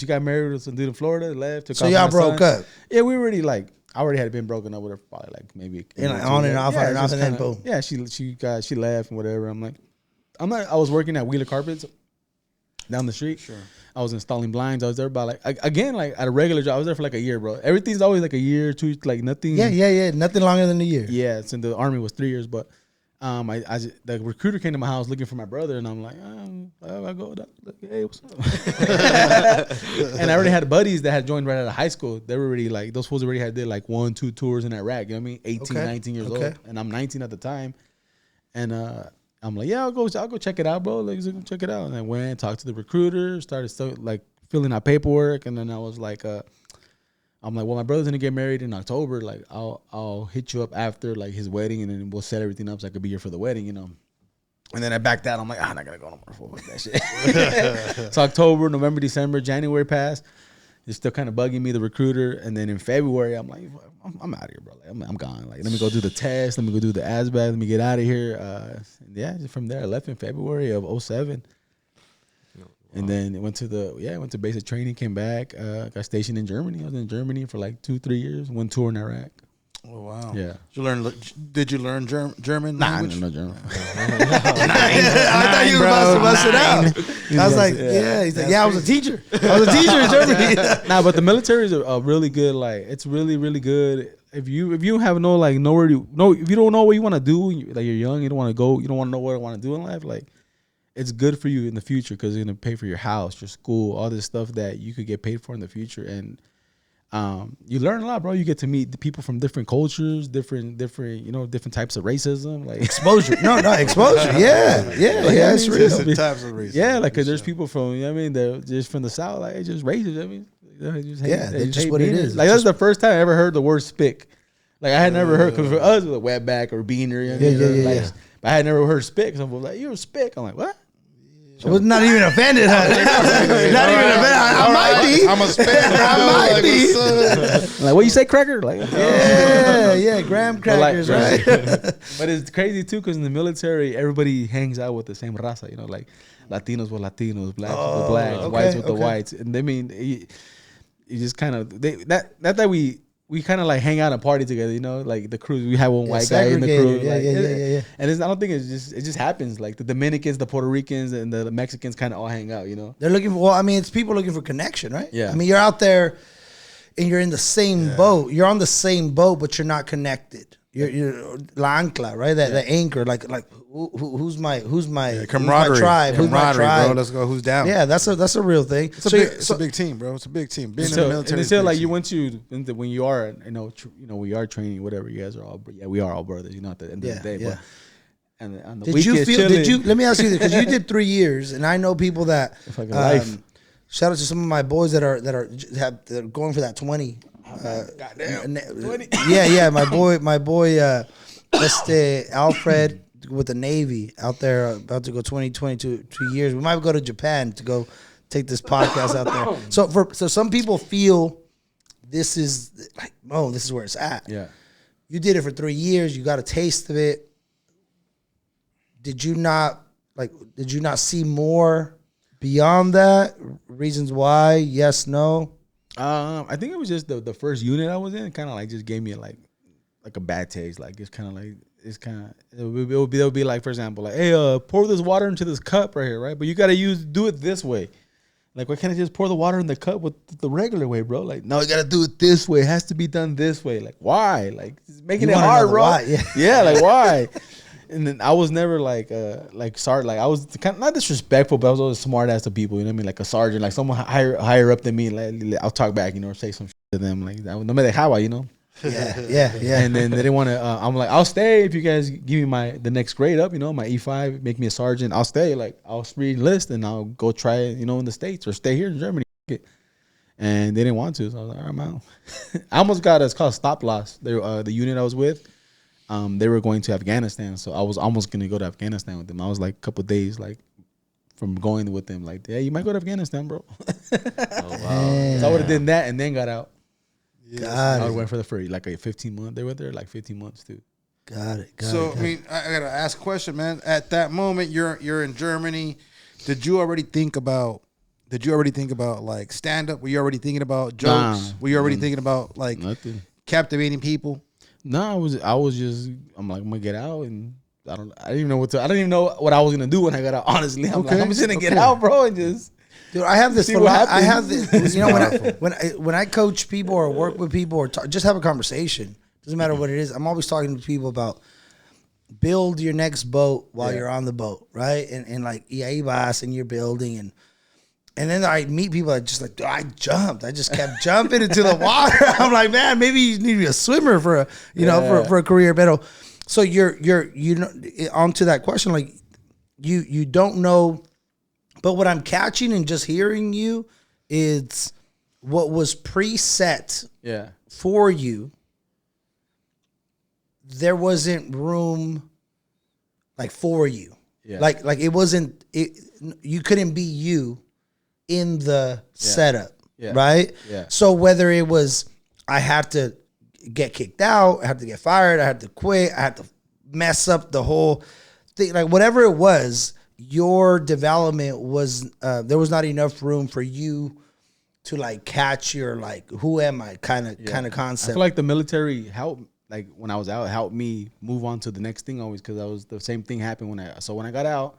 got married with some dude in Florida. Left. Took So off y'all my broke son. up. Yeah, we already I already had been broken up with her for probably like maybe On and off, on and off, just and then kinda- boom. Yeah, she left and whatever. I'm like, I was working at Wheeler Carpets down the street. Sure. I was installing blinds. I was there about at a regular job. I was there for like a year, bro. Everything's always like a year, 2, like nothing. Yeah. Nothing longer than a year. Yeah, it's in the Army was 3 years, but the recruiter came to my house looking for my brother, and I'm like, I go, hey, what's up? And I already had buddies that had joined right out of high school. They were already like, those fools already did like 1, 2 tours in Iraq. You know what I mean? 18, 19 years old, and I'm 19 at the time. And I'm like, yeah, I'll go check it out, bro. Let's go check it out. And I went, talked to the recruiter, started filling out paperwork, and then I was like, I'm like, well, my brother's gonna get married in October. Like, I'll hit you up after like his wedding, and then we'll set everything up so I could be here for the wedding, you know. And then I backed out. I'm like, I'm not gonna go no more for that shit. So October, November, December, January passed. It's still kind of bugging me, the recruiter. And then in February, I'm like, I'm out of here, bro. Like, I'm gone. Like, let me go do the test. Let me go do the ASVAB. Let me get out of here. From there, I left in February of 2007. And then went to basic training, came back, got stationed in Germany. I was in Germany for like 2-3 years, one tour in Iraq. Oh wow! Yeah. Did you learn German? Nah, I language? didn't know German. I thought you were about to bust it out. I was like, He's like, I was a teacher. I was a teacher in Germany. Nah, but the military is a really good, like, it's really, really good. If you have if you don't know what you want to do, like you're young, you don't want to go, you don't want to know what I want to do in life, like, it's good for you in the future because you're going to pay for your house, your school, all this stuff that you could get paid for in the future. And you learn a lot, bro. You get to meet the people from different cultures, different types of racism, like Exposure. No, exposure. Yeah. It's real. Different types of reasons. yeah, like, cause there's people from, they're just from the South, like, it's just racist. I mean, they just hate, That's just hate what it beaners. is. Like, that's the first time I ever heard the word spick. Like, I had never heard, because for us, it was a wetback or beaner. Yeah. But I had never heard spick. Someone was like, you're a spick. I'm like, what? I was not even offended, huh? Not even offended. I might be. I'm a spam. I might be. Like, what you say, cracker? Like, Graham crackers, right? But it's crazy too, because in the military, everybody hangs out with the same raza. You know, like Latinos with Latinos, blacks with the blacks, whites with the whites. And they mean, you just kind of we kind of like hang out and party together. You know, like the crew. We have one white guy in the crew. Yeah. And I don't think it just happens. Like the Dominicans, the Puerto Ricans, and the Mexicans kind of all hang out. You know, They're looking for. Well, I mean, it's people looking for connection, right? Yeah. I mean, you're out there, and you're in the same boat. You're on the same boat, but you're not connected. You're la ancla, right? The anchor, like who's my Camaraderie. who's my tribe? Who's my Camaraderie, tribe? bro. Let's go. Who's down? Yeah, that's a real thing. It's a big team, bro. It's a big team. Being in the military. And is still, a like, big you team. went to when you are, we are training, whatever. You guys are all, we are all brothers. You know, at the end of the day. Yeah. But and on the Did you weekends, feel? chilling, Did you? Let me ask you this, because you did 3 years, and I know people that. Fucking life. Shout out to some of my boys that are going for that 20. Goddamn. 20. Yeah. My boy, Alfred with the Navy out there, about to go 22 years. We might go to Japan to go take this podcast out there. So some people feel this is like, oh, this is where it's at. Yeah. You did it for 3 years. You got a taste of it. Did you not see more beyond that? Reasons why? Yes, no. I think it was just the first unit I was in. Kind of like just gave me like a bad taste. Like it'll be like, for example, like, hey, pour this water into this cup right here, right? But you got to do it this way. Like, why can't I just pour the water in the cup with the regular way, bro? Like, no, you got to do it this way. It has to be done this way. Like, why? Like, it's making it hard, bro. Why? Yeah, like, why? And then I was never like sorry, like I was kind of not disrespectful, but I was always smart ass to people, you know what I mean? Like a sergeant, like someone higher up than me, like I'll talk back, you know, or say some shit to them, like no matter how, you know. Yeah. And then they didn't want to. I'm like, I'll stay if you guys give me the next grade up, you know, my E5, make me a sergeant. I'll stay. Like I'll re-enlist and I'll go try it, you know, in the States or stay here in Germany. And they didn't want to, so I was like, all right, I'm out. I almost got it's called stop loss. They the unit I was with. They were going to Afghanistan, so I was almost gonna go to Afghanistan with them. I was like a couple of days like from going with them. Like, yeah, you might go to Afghanistan, bro. Oh wow! So I would have done that and then got out. Got I it. went for like a 15 month. They were there like 15 months too. Got it. I mean, I gotta ask a question, man. At that moment, you're in Germany. Did you already think about like stand up? Were you already thinking about jokes? Nah. Were you already thinking about like Nothing. captivating people? No, I was just. I'm like, I'm gonna get out, and I don't even know what I was gonna do when I got out. Honestly, I'm just gonna get out, bro, and just. Dude, I have this. See what I have happens. this. You know, when I coach people or work with people or just have a conversation, doesn't matter what it is. I'm always talking to people about build your next boat while you're on the boat, right? And like ibas and you're building and then I meet people that just like, I jumped. I just kept jumping into the water. I'm like, man, maybe you need to be a swimmer for a career. But so you're onto that question, like you don't know. But what I'm catching and just hearing you is what was preset for you. There wasn't room like for you. Yeah. Like it wasn't you couldn't be you in the setup. Yeah. Right? Yeah. So whether it was I had to get kicked out, I had to get fired, I had to quit, I had to mess up the whole thing, like whatever it was, your development was there was not enough room for you to like catch your like who am I kind of concept. I feel like the military helped, like when I was out, helped me move on to the next thing always, because I was the same thing happened when I got out.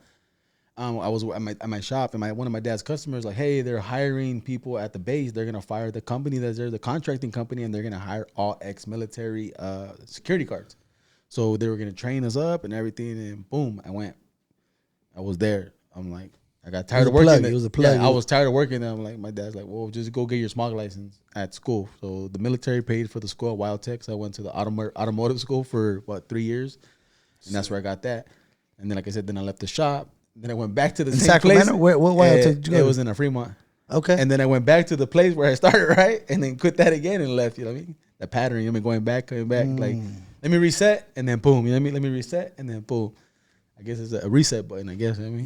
I was at my shop, and one of my dad's customers like, hey, they're hiring people at the base. They're gonna fire the company that's there, the contracting company, and they're gonna hire all ex-military security guards. So they were gonna train us up and everything, and boom, I was there. I'm like, I got tired of working. It was a plug. Yeah, I was tired of working there. I'm like, my dad's like, well, just go get your smog license at school. So the military paid for the school at Wild Tech. So I went to the automotive school for 3 years, and that's where I got that. And then, like I said, then I left the shop. Then I went back to the same Sacramento? place. What Wild Tech did you go It to? was in a Fremont. Okay. And then I went back to the place where I started, right? And then quit that again and left, you know what I mean? The pattern, you know what I mean? Going back. Like, let me reset, and then boom, you know what I mean? Let me reset, and then boom. I guess it's a reset button, I guess. You know what I mean?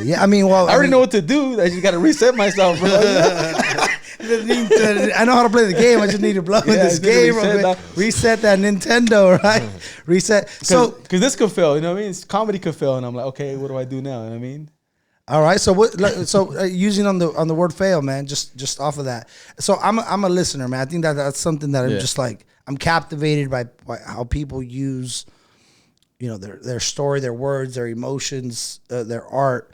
Yeah. I mean, well, I already know what to do. I just got to reset myself, bro. I know how to play the game. I just need to blow in this game. Reset that Nintendo, right? Reset. So, because this could fail, you know what I mean? Comedy could fail, and I'm like, okay, what do I do now? You know what I mean? all right. So what? So using on the word fail, man. Just off of that. So I'm a listener, man. I think that's something that I'm just like I'm captivated by how people use, you know, their story, their words, their emotions, their art.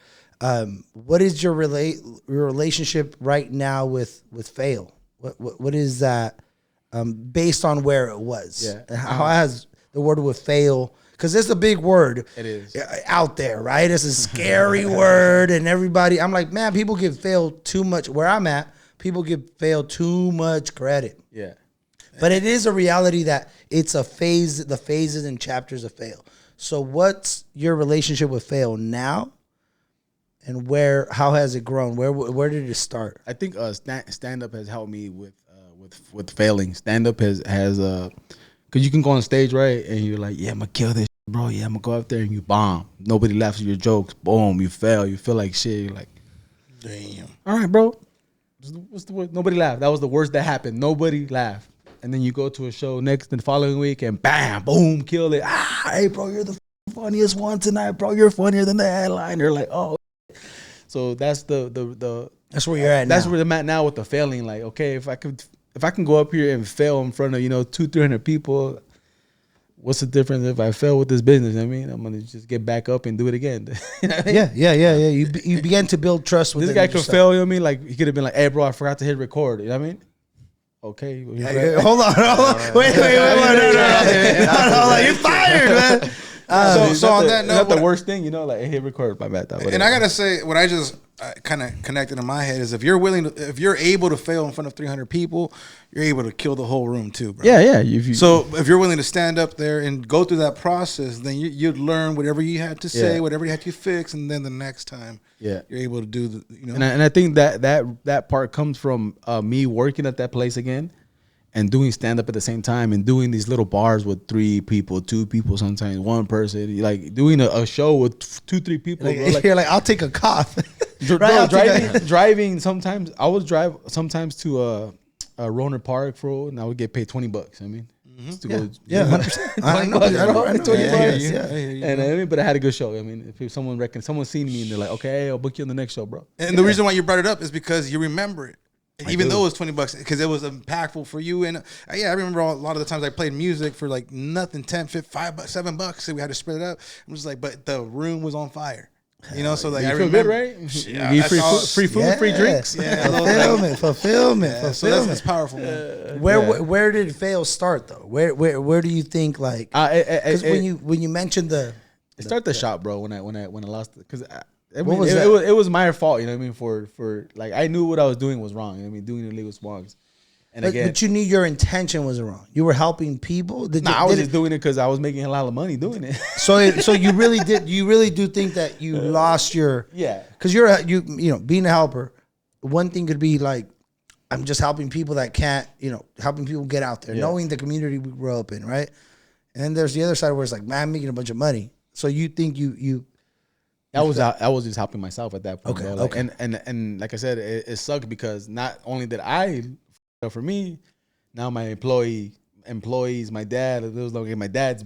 What is your relationship right now with fail? What is that based on where it was? Yeah. How has the word with fail? Because it's a big word. It is out there, right? It's a scary word, and everybody. I'm like, man, people give fail too much. Where I'm at, people give fail too much credit. Yeah. But it is a reality that it's a phase, the phases and chapters of fail. So what's your relationship with fail now? And how has it grown? Where did it start? I think stand up has helped me with with failing. Stand up has because you can go on stage, right, and you're like, yeah, I'm gonna kill this shit, bro. Yeah, I'm gonna go out there and you bomb. Nobody laughs at your jokes. Boom, you fail. You feel like shit. You're like, Damn. all right, bro. What's the word? Nobody laughed. That was the worst that happened. Nobody laughed. And then you go to a show next and the following week and bam, boom, kill it. Hey, bro, you're the funniest one tonight, bro. You're funnier than the headliner. Like, oh. So that's the That's where you're at that's now. where I'm at now with the failing. Like, okay, if I can go up here and fail in front of 200-300 people, what's the difference if I fail with this business? I mean, I'm gonna just get back up and do it again. You know what I mean? Yeah. You began to build trust with This guy could fail. You know what I mean? Like he could have been like, "Hey, bro, I forgot to hit record." You know what I mean? Okay, well, Hold on. Wait. No. You're fired, man. So on that note, that's the worst thing, like hit record. My bad. and I gotta say, what I just kind of connected in my head is if you're able to fail in front of 300 people, you're able to kill the whole room too, bro. Yeah. So if you're willing to stand up there and go through that process, then you'd learn whatever you had to say, whatever you had to fix, and then the next time, you're able to do And I think that part comes from me working at that place again. And doing stand up at the same time and doing these little bars with 3 people, 2 people, sometimes 1 person, like doing a show with 2-3 people. Like, bro. Like, you're like, I'll take a cough. bro, driving sometimes. I would drive sometimes to Roner Park, bro, and I would get paid $20. I mean, to go, 100%. I know. And I mean, but I had a good show. I mean, if someone's seen me and they're like, okay, hey, I'll book you on the next show, bro. And the reason why you brought it up is because you remember it. Even though it was $20, because it was impactful for you. And I remember a lot of the times I played music for like nothing, 10, 5, $5, $7. So we had to spread it up. I'm just like, but the room was on fire. So like, You I feel remember, good, right? Yeah, You that's free all- food, free drinks. Fulfillment. So that's powerful, man. Where did fail start though? Where do you think like? Because when you mentioned It started the shop, bro. When I lost it, because it was was my fault. You know what I mean? For like I knew what I was doing was wrong. You know what I mean, doing illegal songs. And but you knew your intention was wrong. You were helping people. I was just doing it because I was making a lot of money doing it. So you really did. You really do think that you lost your Because you being a helper. One thing could be like, I'm just helping people that can't. Helping people get out there, knowing the community we grew up in, right? And then there's the other side where it's like, man, I'm making a bunch of money. So you think you I was just helping myself at that point. Okay, Bro. Like, okay. And like I said, it sucked because not only did I, for me, now my employees, my dad, it was like my dad's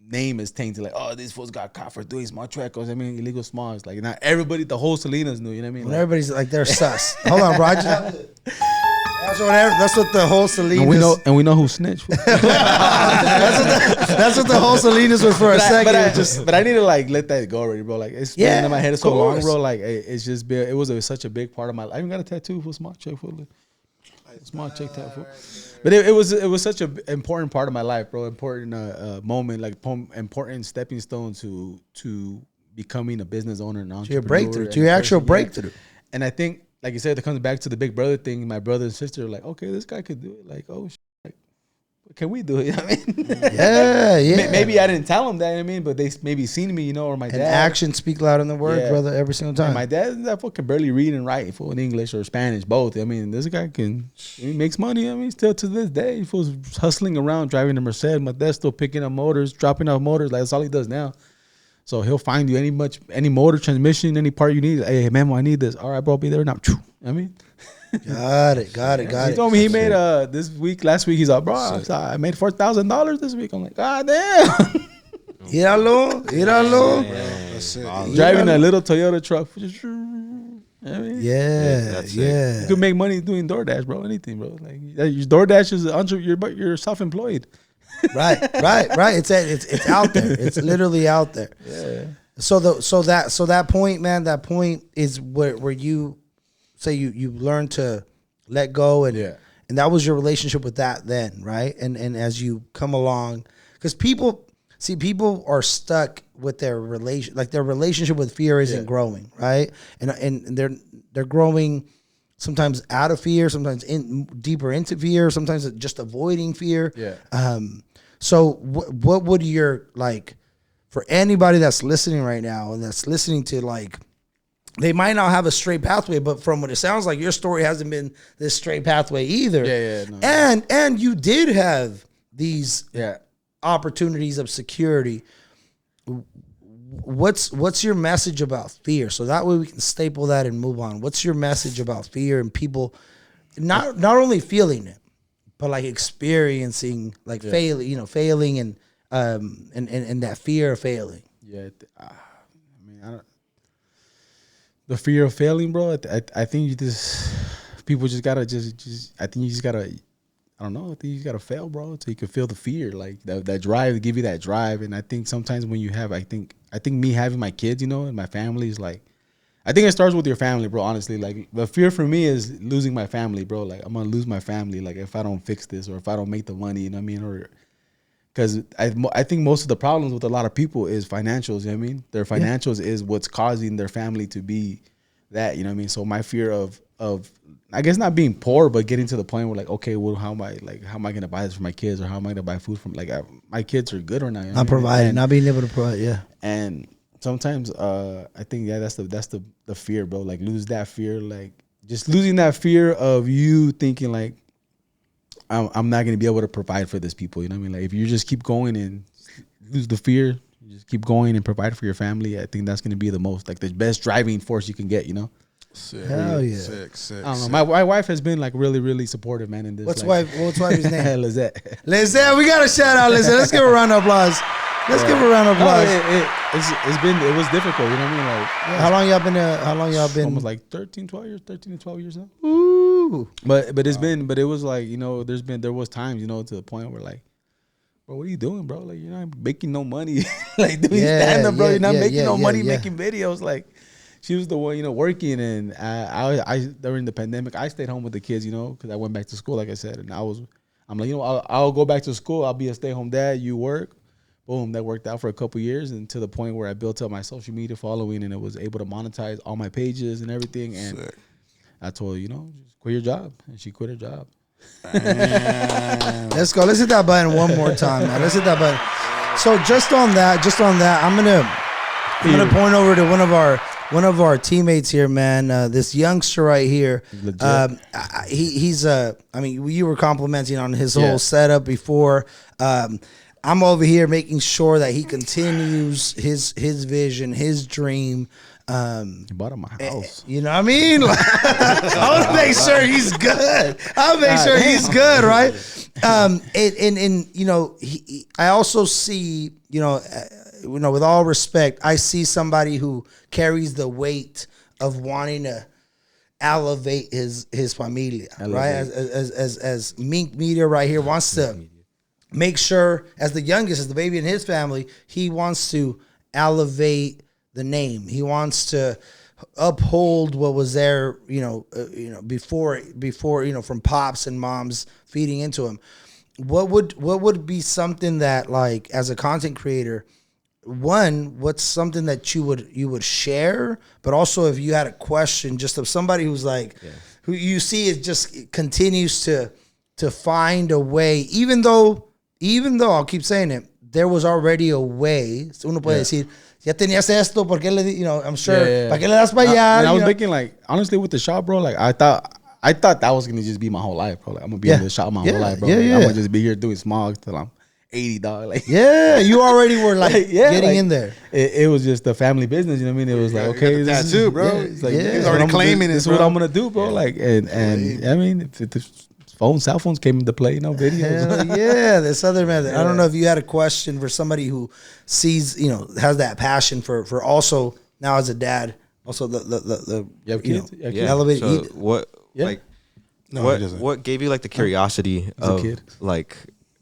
name is tainted. Like, oh, these fools got caught for doing small records. I mean, illegal smalls. Like, not everybody, the whole Salinas knew. You know what I mean? when Like, everybody's like they're sus. Hold on, bro. I just have to, that's what the whole Salinas. and we know who snitched. That's what the whole Salinas was for a second. But I need to like let that go already, bro. Like it's been in my head so of long, course. bro. Like it's just been. It was such a big part of my life. I even got a tattoo for small check for small check tattoo. But it was such an important part of my life, bro. Important moment, like important stepping stone to becoming a business owner and to your entrepreneur. breakthrough, to your actual breakthrough. And I think, like you said, it comes back to the big brother thing. My brother and sister are like, okay, this guy could do it. Like, oh, like, can we do it? You know what I mean? Yeah. Maybe I didn't tell them that, you know what I mean? But they maybe seen me, or my And dad. actions speak louder than the words, brother, every single time. And my dad, that fucking barely read and write in English or Spanish, both. I mean, this guy he makes money. I mean, still to this day, he was hustling around, driving a Mercedes. My dad's still picking up motors, dropping off motors. Like, that's all he does now. So he'll find you any motor, transmission, any part you need. Hey, man, I need this. All right, bro, I'll be there now. I mean, Got it. he told me he made last week he's like, bro, I made $4,000 this week. I'm like, God damn. Míralo. That's it. Driving a little Toyota truck. I mean, Yeah. you could make money doing DoorDash, bro. Anything, bro. Like your DoorDash is you're self-employed. Right. It's out there. It's literally out there. Yeah. So that point, man, that point is where you say you learn to let go and that was your relationship with that then, right? And as you come along, because people are stuck with their relationship with fear isn't growing, right? And they're growing sometimes out of fear, sometimes deeper into fear, sometimes just avoiding fear. Yeah. So what would your, like, for anybody that's listening right now and that's listening to, like, they might not have a straight pathway, but from what it sounds like, your story hasn't been this straight pathway either. No. And you did have these opportunities of security. What's your message about fear? So that way we can staple that and move on. What's your message about fear and people not only feeling it, but like experiencing like failing and that feir of failing? Yeah, the fear of failing, bro. I think people just gotta I think you just gotta. I don't know. I think you gotta fail, bro, so you can feel the fear, like that drive, give you that drive. And I think sometimes when you have, I think me having my kids, and my family is like, I think it starts with your family, bro. Honestly, like the fear for me is losing my family, bro. Like I'm gonna lose my family, like if I don't fix this or if I don't make the money, you know what I mean? Or because I think most of the problems with a lot of people is financials. You know what I mean? Their financials is what's causing their family to be that. You know what I mean? So my fear of I guess not being poor, but getting to the point where like, okay, well, how am I going to buy this for my kids, or how am I going to buy food from my kids are good or not? You know not providing, not being able to provide. Yeah. And sometimes I think that's the fear, bro. Like lose that fear, like just losing that fear of you thinking like I'm not going to be able to provide for this people. You know what I mean? Like if you just keep going and lose the fear, you just keep going and provide for your family. I think that's going to be the most like the best driving force you can get. Sick. Hell yeah. Sick. I don't know. My wife has been like really, really supportive, man. In this. What's wife's name? Lizette. Lizette. We got to shout out Lizette. Let's give her a round of applause. Let's give her a round of applause. It was difficult. You know what I mean? Like how long y'all been? Almost like 13 to 12 years now. Ooh. But it was like, there was times, to the point where like, bro, what are you doing, bro? Like you're not making no money. Like doing stand up, bro. You're not making no money making videos. Like she was the one, working, and I during the pandemic I stayed home with the kids, because I went back to school, like I said, and I'm like, I'll go back to school. I'll be a stay-home dad. You work. Boom, that worked out for a couple years, and to the point where I built up my social media following, and it was able to monetize all my pages and everything. And sick. I told her, just quit your job, and she quit her job. Let's go. Let's hit that button one more time, man. Let's hit that button. So just on that, I'm gonna point over to one of our teammates here, man. This youngster right here. He's you were complimenting on his whole setup before. I'm over here making sure that he continues his vision, his dream. He bought him a house. You know what I mean? Like, I want to make sure he's good. I'll make sure he's good, right? I also see, with all respect, I see somebody who carries the weight of wanting to elevate his familia, right? As Mink Media right here wants to make sure, as the youngest, as the baby in his family, he wants to elevate the name. He wants to uphold what was there, before, from pops and moms feeding into him. What would be something that, like, as a content creator, what's something that you would share, but also if you had a question, just of somebody who's like, who you see it just continues to find a way, even though I'll keep saying it, there was already a way. Uno puede decir, ya tenías esto, ¿por qué I'm sure, ¿para qué le das para allá? And I was thinking, like, honestly, with the shop, bro, like, I thought that was going to just be my whole life, bro. Like, I'm going to be in the shop my whole life, bro. Like, I'm going to just be here doing small till I'm 80, dog. Like, you already were, like, getting in there. It was just a family business, you know what I mean? It was like, okay, this is, bro. It's like, he's already claiming this is what I'm going to do, bro. Like, and I mean, cell phones came into play, videos. Hell yeah, this other man. I don't know if you had a question for somebody who sees, has that passion for also now as a dad, also the you have kids? Elevate. So what gave you like the curiosity of like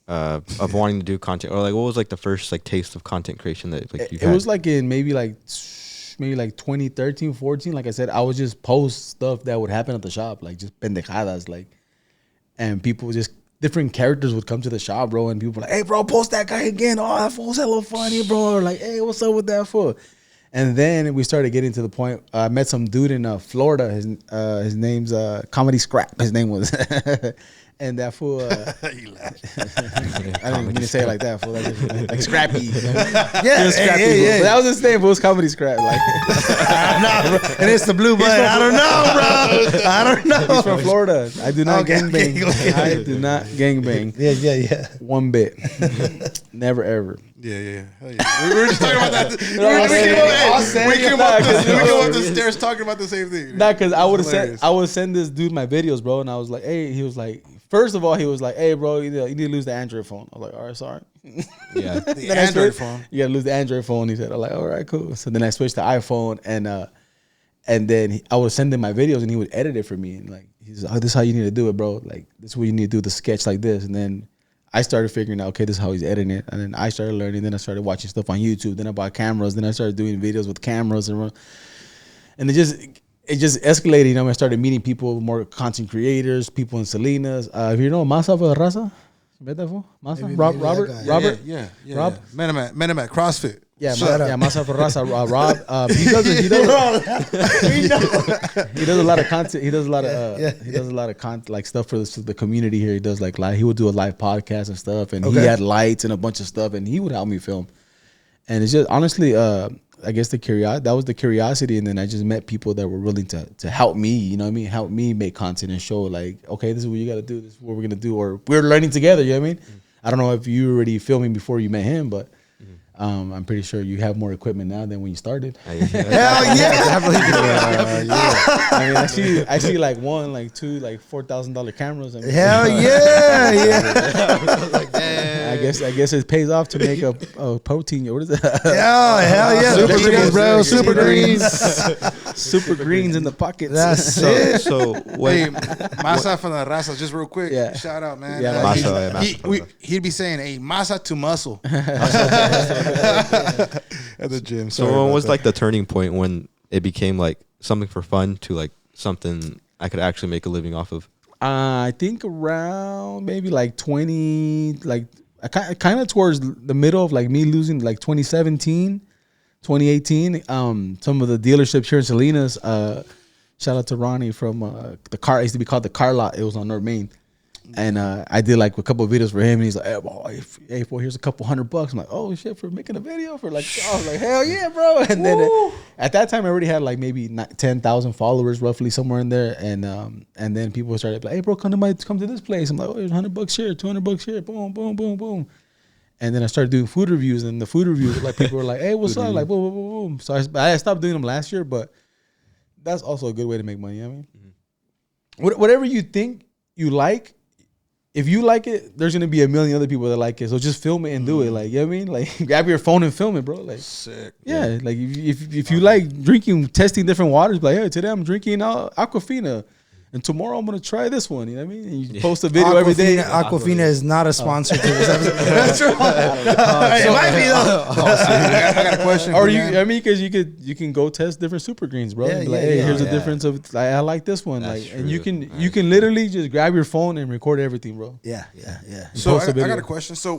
of wanting to do content, or like what was like the first like taste of content creation that like you had? It was like in maybe like 2013, 14. Like I said, I would just post stuff that would happen at the shop, like just pendejadas, like. And people just, different characters would come to the shop, bro, and people were like, hey, bro, post that guy again. Oh, that fool's hella funny, bro. Or like, hey, what's up with that fool? And then we started getting to the point, I met some dude in Florida. His name's Comedy Scrap, his name was. And that fool, You laugh. I didn't mean to say it like that, fool. Like Scrappy. Yeah, Scrappy, yeah. But that was his name, fool. It was Comedy Scrap. Like, No, bro. And it's the blue button. I don't know, bro. I don't know. he's from Florida. I do not Okay, gangbang. okay. I do not gangbang. Yeah. One bit. Never ever. Yeah. Hell yeah. We were just talking about that. We saying came that, up the stairs talking about the same thing. Nah, cause Hilarious. I would send this dude my videos, bro, and I was like, hey, he was like, first of all, he was like, hey, bro, you need to lose the Android phone. I was like, all right, sorry. Yeah. The Then I Android switched- phone. You gotta lose the Android phone. He said, I'm like, all right, cool. So then I switched to iPhone, and then I would send him my videos, and he would edit it for me, and like, he's like, oh, this is how you need to do it, bro. Like, this is what you need to do the sketch like this, and then I started figuring out, okay, this is how he's editing it, and then I started learning. Then I started watching stuff on YouTube. Then I bought cameras. Then I started doing videos with cameras, and it just escalated. You know, I started meeting people, more content creators, people in Salinas. If you know Masa for the Raza, Masa, Maybe Robert, that guy. Robert. Yeah. Rob? Met him at CrossFit. Yeah, Shut up. Masa for Raza. Rob. He does a lot of content. He does a lot of content, like stuff for the community here. He does like live. He would do a live podcast and stuff, and he had lights and a bunch of stuff, and he would help me film. And it's just honestly, I guess that was the curiosity, and then I just met people that were willing to help me. You know what I mean? Help me make content and show like, okay, this is what you got to do. This is what we're gonna do, or we're learning together. You know what I mean? I don't know if you were already filming before you met him, but. I'm pretty sure you have more equipment now than when you started. Hell yeah. I mean, I see like one, like two, like $4,000 cameras. I mean, Hell yeah. I guess it pays off to make a protein. What is that? Yeah, hell yeah. Super greens, bro. Super greens. Super greens in the pockets. That's it. So Hey, when Masa from the Raza, just real quick. Yeah. Shout out, man. Yeah, Masa. He'd be saying, hey, Masa to muscle. At the gym. So when was like the turning point when it became like something for fun to like something I could actually make a living off of? I think around maybe like 20, like kind of towards the middle of like me losing like 2017, 2018. Some of the dealerships here in Salinas. Shout out to Ronnie from the car. It used to be called the Car Lot. It was on North Main. And I did like a couple of videos for him, and he's like, "Hey, boy, here's a couple $100." I'm like, "Oh shit, for making a video for like," I was like, "Hell yeah, bro!" And then at that time, I already had like maybe 10,000 followers, roughly somewhere in there. And then people started like, "Hey, bro, come to this place." I'm like, "Oh, there's $100 here, $200 here, boom, boom, boom, boom." And then I started doing food reviews, and the food reviews, like people were like, "Hey, what's up?" Like, boom, boom, boom, boom. So I stopped doing them last year, but that's also a good way to make money. I mean, whatever you think you like. If you like it, there's gonna be a million other people that like it. So just film it and do it. Like, you know what I mean? Like, grab your phone and film it, bro. Like, Sick. yeah. Like, if you like drinking, testing different waters, be like, hey, today I'm drinking Aquafina, and tomorrow I'm gonna try this one. You know what I mean? And you post a video every day. Aquafina is not a sponsor to this episode. That's right. It might be though. I got a question. Or for you, man. I mean, because you can go test different super greens, bro. Yeah, And be like, yeah, hey, yeah. here's Oh, the yeah. difference of I like this one. That's Like, and you true. can can literally just grab your phone and record everything, bro. Yeah. So post a I got video. a question. So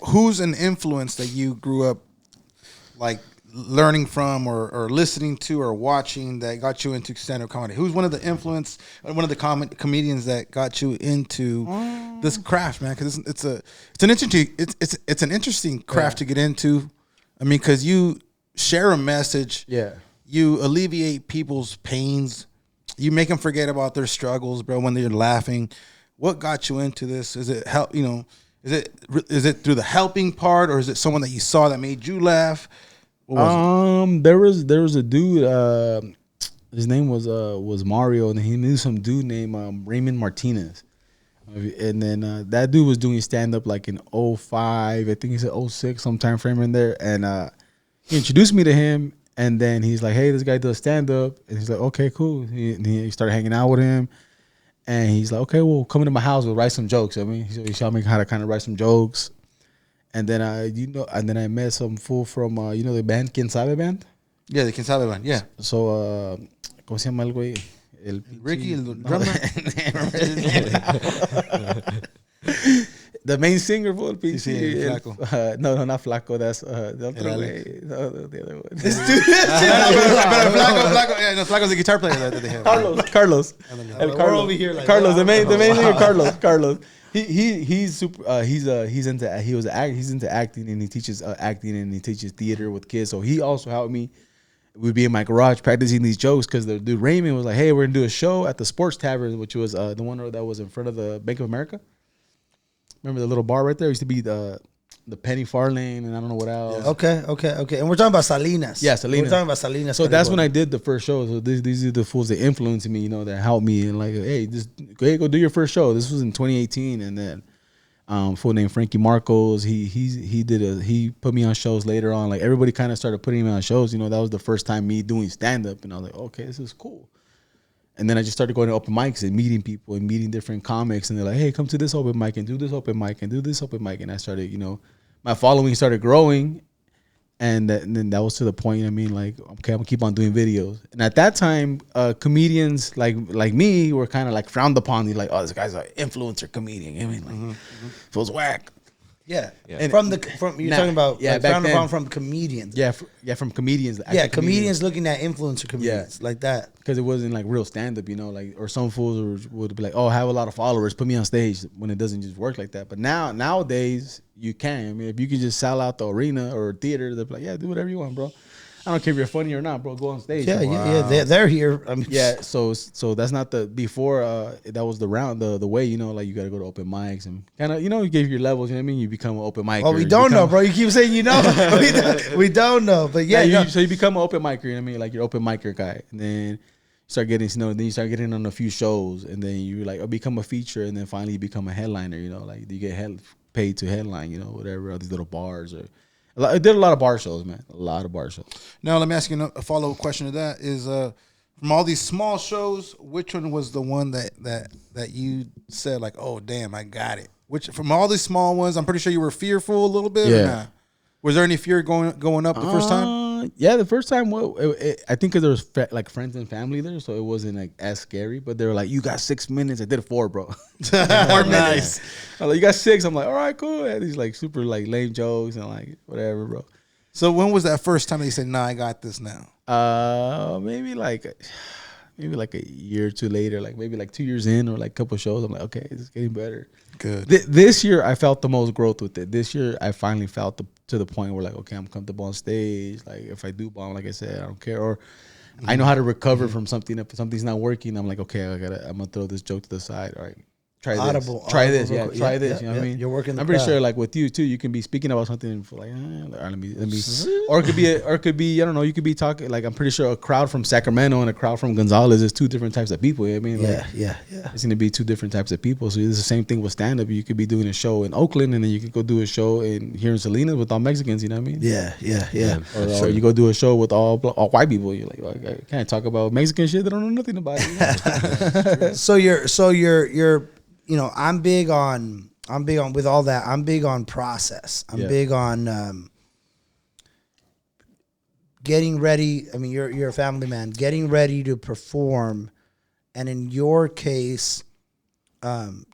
who's an influence that you grew up like learning from or listening to or watching that got you into stand-up comedy? Who's one of the comedians that got you into this craft, man? Because it's an interesting craft to get into. I mean, because you share a message. Yeah. You alleviate people's pains. You make them forget about their struggles, bro, when they're laughing. What got you into this? Is it help? Is it through the helping part, or is it someone that you saw that made you laugh? What was it? There was a dude. His name was Mario, and he knew some dude named Raymond Martinez. And then that dude was doing stand up like in 05, I think he said 06, some time frame in there. And he introduced me to him, and then he's like, "Hey, this guy does stand up." And he's like, "Okay, cool." He started hanging out with him, and he's like, "Okay, well, come into my house, we'll write some jokes." I mean, he showed me how to kind of write some jokes. And then I met some fool from the band Quien Sabe band. Yeah, the Quien Sabe band. Yeah, So ¿cómo se llama el güey? Ricky, el No. drummer. The main singer for el pinche. Sí, Flaco. No, not Flaco. That's the other way. No, the other one. But Flaco, yeah, no, Flaco's the guitar player that they have. Carlos. We're over here like Carlos, that. the main singer, Carlos. He's super. He's into acting, and he teaches acting, and he teaches theater with kids. So he also helped me. We'd be in my garage practicing these jokes because the dude Raymond was like, "Hey, we're gonna do a show at the Sports Tavern," which was the one that was in front of the Bank of America. Remember the little bar right there? It used to be the Penny Farlane, and I don't know what else. Okay. And we're talking about Salinas. Yeah, Salinas. We're talking about Salinas. So that's when I did the first show. So these are the fools that influenced me, that helped me, and like, hey, go do your first show. This was in 2018, and then fool named Frankie Marcos. He put me on shows later on. Like everybody kind of started putting me on shows. That was the first time me doing stand up, and I was like, okay, this is cool. And then I just started going to open mics and meeting people and meeting different comics, and they're like, hey, come to this open mic and do this open mic and do this open mic, and I started, my following started growing, and then that was to the point. Like, okay, I'm gonna keep on doing videos. And at that time, comedians like me were kind of like frowned upon. Like, oh, this guy's an influencer comedian. Feels whack. Yeah. Yeah. And from you're talking about back frowned then. upon from comedians. Yeah, from comedians. Yeah, comedians looking at influencer comedians like that. Because it wasn't like real stand up, or some fools would be like, oh, I have a lot of followers, put me on stage, when it doesn't just work like that. But nowadays you can. If you can just sell out the arena or theater, they'll be like, yeah, do whatever you want, bro. I don't care if you're funny or not, bro. Go on stage. Yeah. They're here. Yeah. So that's not before. That was the round, the way. Like you got to go to open mics and kind of, you give your levels. You know what I mean? You become an open micer. Oh, we don't know, bro. You keep saying we don't know, but so you become an open micer. You know what I mean? Like you're open micer guy, and then you start getting, then you start getting on a few shows, and then you like become a feature, and then finally you become a headliner. Like you get paid to headline. Whatever, all these little bars or. I did a lot of bar shows, man. A lot of bar shows. Now, let me ask you a follow-up question to that. Is from all these small shows, which one was the one that you said, like, oh, damn, I got it? Which, from all these small ones, I'm pretty sure you were fearful a little bit, or not? Was there any fear going up the first time? Yeah, the first time, I think because there was like friends and family there, so it wasn't like as scary. But they were like, "You got 6 minutes." I did 4, bro. 4 minutes. I'm like, "You got 6." I'm like, "All right, cool." I had these like super like lame jokes and like whatever, bro. So when was that first time that you said, "Nah, I got this now"? Maybe like a year or two later, like maybe like 2 years in or like a couple shows. I'm like, okay, it's getting better. Good. This year, I felt the most growth with it. This year, I finally felt to the point where like, okay, I'm comfortable on stage. Like if I do bomb, like I said, I don't care. Or I know how to recover from something. If something's not working, I'm like, okay, I'm gonna throw this joke to the side. All right. Try this. Try this. You know what I mean? You're working. I'm pretty sure, like with you too, you can be speaking about something for like, let me, or it could be, I don't know. You could be talking like, I'm pretty sure a crowd from Sacramento and a crowd from Gonzales is 2 different types of people. You know what I mean? Like, yeah. It's gonna be 2 different types of people. So it's the same thing with stand up. You could be doing a show in Oakland, and then you could go do a show here in Salinas with all Mexicans. You know what I mean? Yeah. Or you go do a show with all white people. You're like, I can't talk about Mexican shit that I don't know nothing about. So you're. I'm big on with all that. I'm big on process. I'm big on getting ready. I mean, you're a family man. Getting ready to perform, and in your case,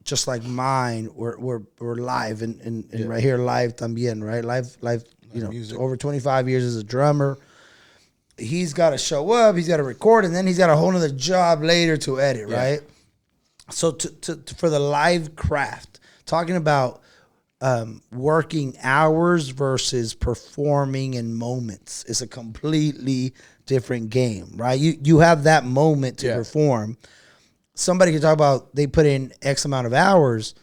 just like mine, we're live and right here live también, right? Live. Music. Over 25 years as a drummer. He's got to show up. He's got to record, and then he's got a whole nother job later to edit, right? So for the live craft, talking about working hours versus performing in moments is a completely different game, right? You have that moment to perform. Somebody can talk about they put in X amount of hours,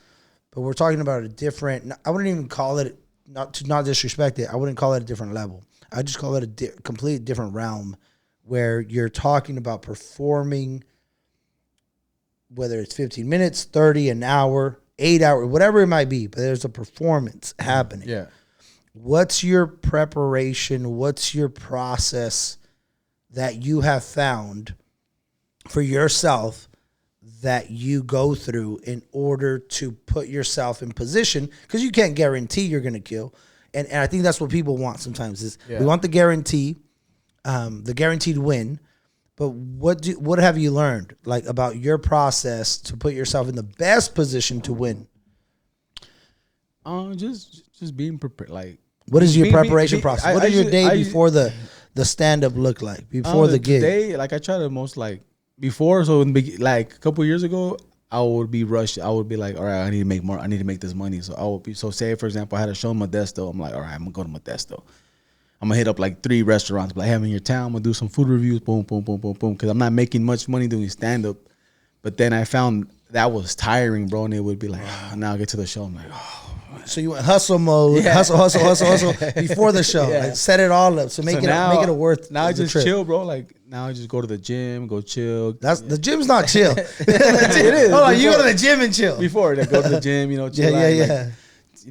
but we're talking about a different. I wouldn't even call it not disrespect it. I wouldn't call it a different level. I just call it a completely different realm where you're talking about performing. Whether it's 15 minutes, 30, an hour, 8 hours, whatever it might be, but there's a performance happening. Yeah. What's your preparation? What's your process that you have found for yourself that you go through in order to put yourself in position? Because you can't guarantee you're going to kill. And I think that's what people want sometimes is we want the guaranteed win. But what have you learned like about your process to put yourself in the best position to win? Just being prepared. Like, What is your being- preparation process? What does your day before the stand up look like? Before the gig? Today, like I try to most like before. So in the, like a couple years ago, I would be rushed. I would be like, all right, I need to make more. I need to make this money. So I would be say for example, I had a show in Modesto. I'm like, all right, I'm gonna go to Modesto. I'm gonna hit up like 3 restaurants. Like, hey, I'm in your town. I'm gonna do some food reviews. Boom, boom, boom, boom, boom. Because I'm not making much money doing stand up. But then I found that was tiring, bro. And it would be like, now I get to the show. I'm like, So you went hustle mode, hustle before the show. Yeah. Like set it all up. So make it a worth. Now I the just trip. chill, bro. Like now I just go to the gym, go chill. That's the gym's not chill. It is. Hold on, you go to the gym and chill. Before that, go to the gym, chill out, Yeah.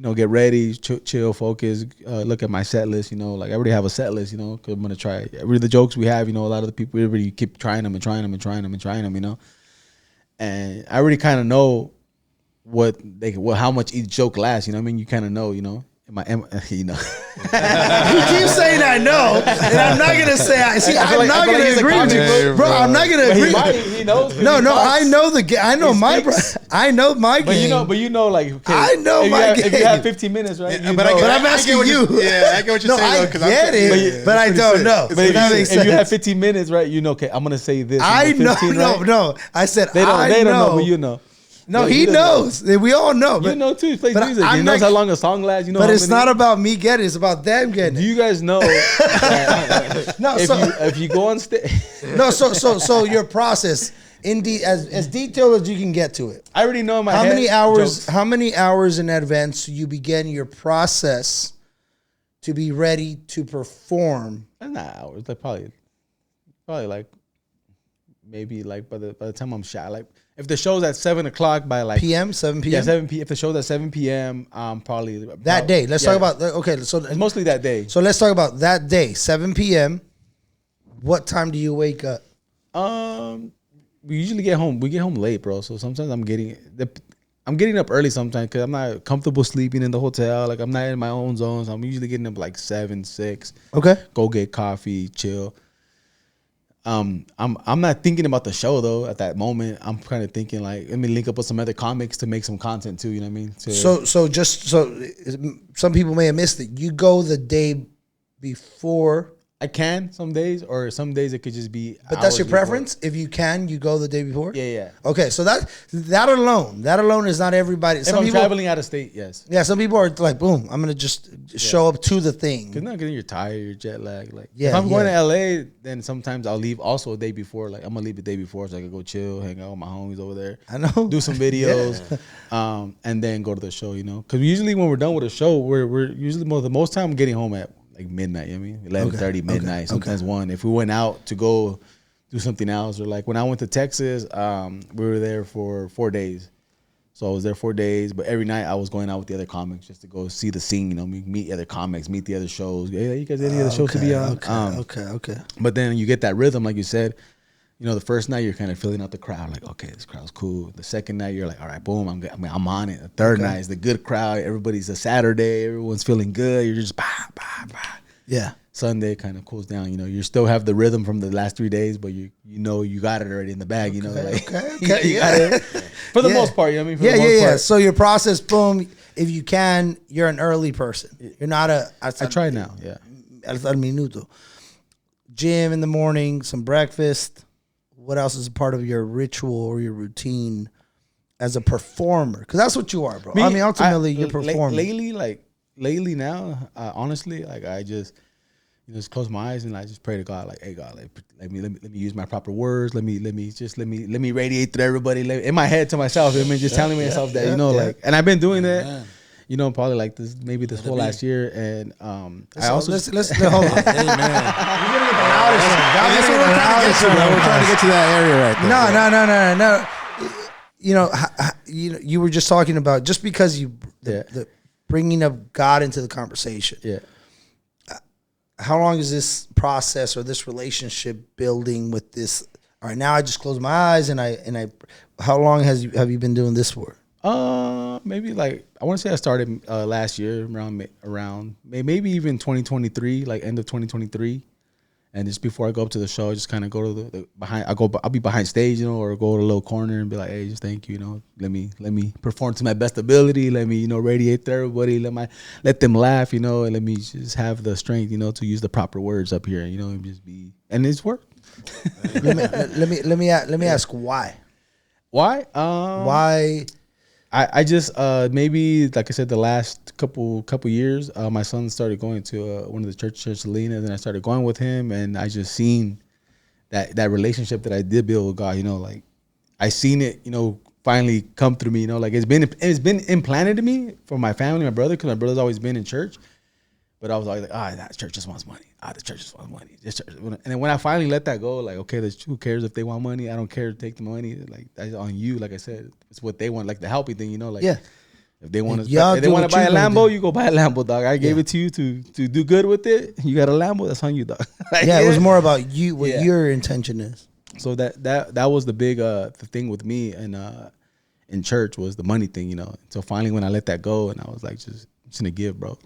Like, get ready, chill, focus, look at my set list, like I already have a set list, cause I'm going to try every the jokes we have, a lot of the people, everybody keep trying them, and I already kind of know how much each joke lasts, you kind of know, You keep saying I know, and I'm not gonna say I'm not gonna agree with you, bro. I'm not gonna agree. He knows. No, I know I know my game. I know my game. But like, okay, I know my game. If you have 15 minutes, right? Yeah, but I'm asking you. I get what you're saying. I get it, but I don't know. But if you have 15 minutes, right? Okay, I'm gonna say this. I know. 15, right? No. I said they don't know, but you know. No, he knows. We all know. But, you know too. He plays music. He knows how long a song lasts. But it's not about me getting it. It's about them getting it. Do you guys know? If you go on stage. No, so your process as detailed as you can get to it. I already know in my head. How many hours in advance do you begin your process to be ready to perform? Not hours. Like probably like maybe like by the time I'm shot, like. If the show's at 7 o'clock by like 7 p.m. Yeah, 7 p.m. If the show's at 7 p.m., probably that day. Let's talk about So it's mostly that day. So let's talk about that day, 7 p.m. What time do you wake up? We usually get home. We get home late, bro. So sometimes I'm getting up early sometimes because I'm not comfortable sleeping in the hotel. Like I'm not in my own zone. So I'm usually getting up like 7, 6. Okay. Go get coffee, chill. I'm not thinking about the show though at that moment. I'm kind of thinking like, let me link up with some other comics to make some content too. You know what I mean? So some people may have missed it. You go the day before. I can some days, or some days it could just be. But that's your preference. If you can, you go the day before. Yeah. Okay, so that alone is not everybody. If I'm traveling out of state, yes. Yeah, some people are like, boom, I'm gonna just show up to the thing. Cause not getting you're tired, you're jet lagged. Like if I'm going to LA, then sometimes I'll leave also a day before. Like I'm gonna leave the day before so I can go chill, hang out with my homies over there. I know. Do some videos, and then go to the show. Because usually when we're done with a show, we're usually the most time getting home at like midnight. You know what I mean? 11:30 midnight. Sometimes 1. If we went out to go do something else, or like when I went to Texas, we were there for 4 days. So I was there 4 days, but every night I was going out with the other comics just to go see the scene, meet other comics, meet the other shows. Yeah, you guys any other shows to be on? Okay. But then you get that rhythm, like you said. The first night you're kind of filling out the crowd, like, okay, this crowd's cool. The second night you're like, all right, boom, I'm on it. The third night is the good crowd. Everybody's a Saturday. Everyone's feeling good. You're just bah. Yeah. Sunday kind of cools down. You still have the rhythm from the last 3 days, but you got it already in the bag. You got it for the most part. You know what I mean? Yeah. So your process, boom. If you can, you're an early person. You're not a. I try now. Yeah. Al minuto. Gym in the morning, some breakfast. What else is a part of your ritual or your routine as a performer? Because that's what you are, bro. Ultimately, you're performing. Lately now, honestly, like I just close my eyes and I just pray to God, like, hey God, like let me use my proper words. Let me radiate through everybody. In my head to myself, just telling myself that, like, and I've been doing that. Probably like this, maybe this whole last year, and I also let's hold on. Hey man, you're gonna get the loudest one. That's what we're trying to get to that area right there. No. You were just talking about just because the bringing up God into the conversation. Yeah. How long is this process or this relationship building with this? All right, now I just close my eyes and I. How long have you been doing this for? Maybe like I want to say I started last year around maybe even 2023, like end of 2023, And just before I go up to the show, I just kind of go to the behind. I'll be behind stage, or go to a little corner and be like, hey, just thank you, let me perform to my best ability. Let me, radiate to everybody. Let them laugh, and let me just have the strength, to use the proper words up here, and just be, and it's worked. let me ask why. Why? Why? I just maybe, like I said, the last couple years, my son started going to one of the church Selena, and then I started going with him, and I just seen that relationship that I did build with God. Like I seen it, finally come through me. Like it's been implanted to me from my family, my brother, because my brother's always been in church. But I was always like, that church just wants money. The church just wants money. This church. And then when I finally let that go, like, okay, who cares if they want money? I don't care to take the money. Like, that's on you. Like I said, it's what they want. Like the healthy thing, Like, yeah. If they want to buy a Lambo, you go buy a Lambo, dog. I gave it to you to do good with it. You got a Lambo, that's on you, dog. It was more about you, what your intention is. So that was the big the thing with me and in church was the money thing, So finally, when I let that go, and I was like, just gonna give, bro.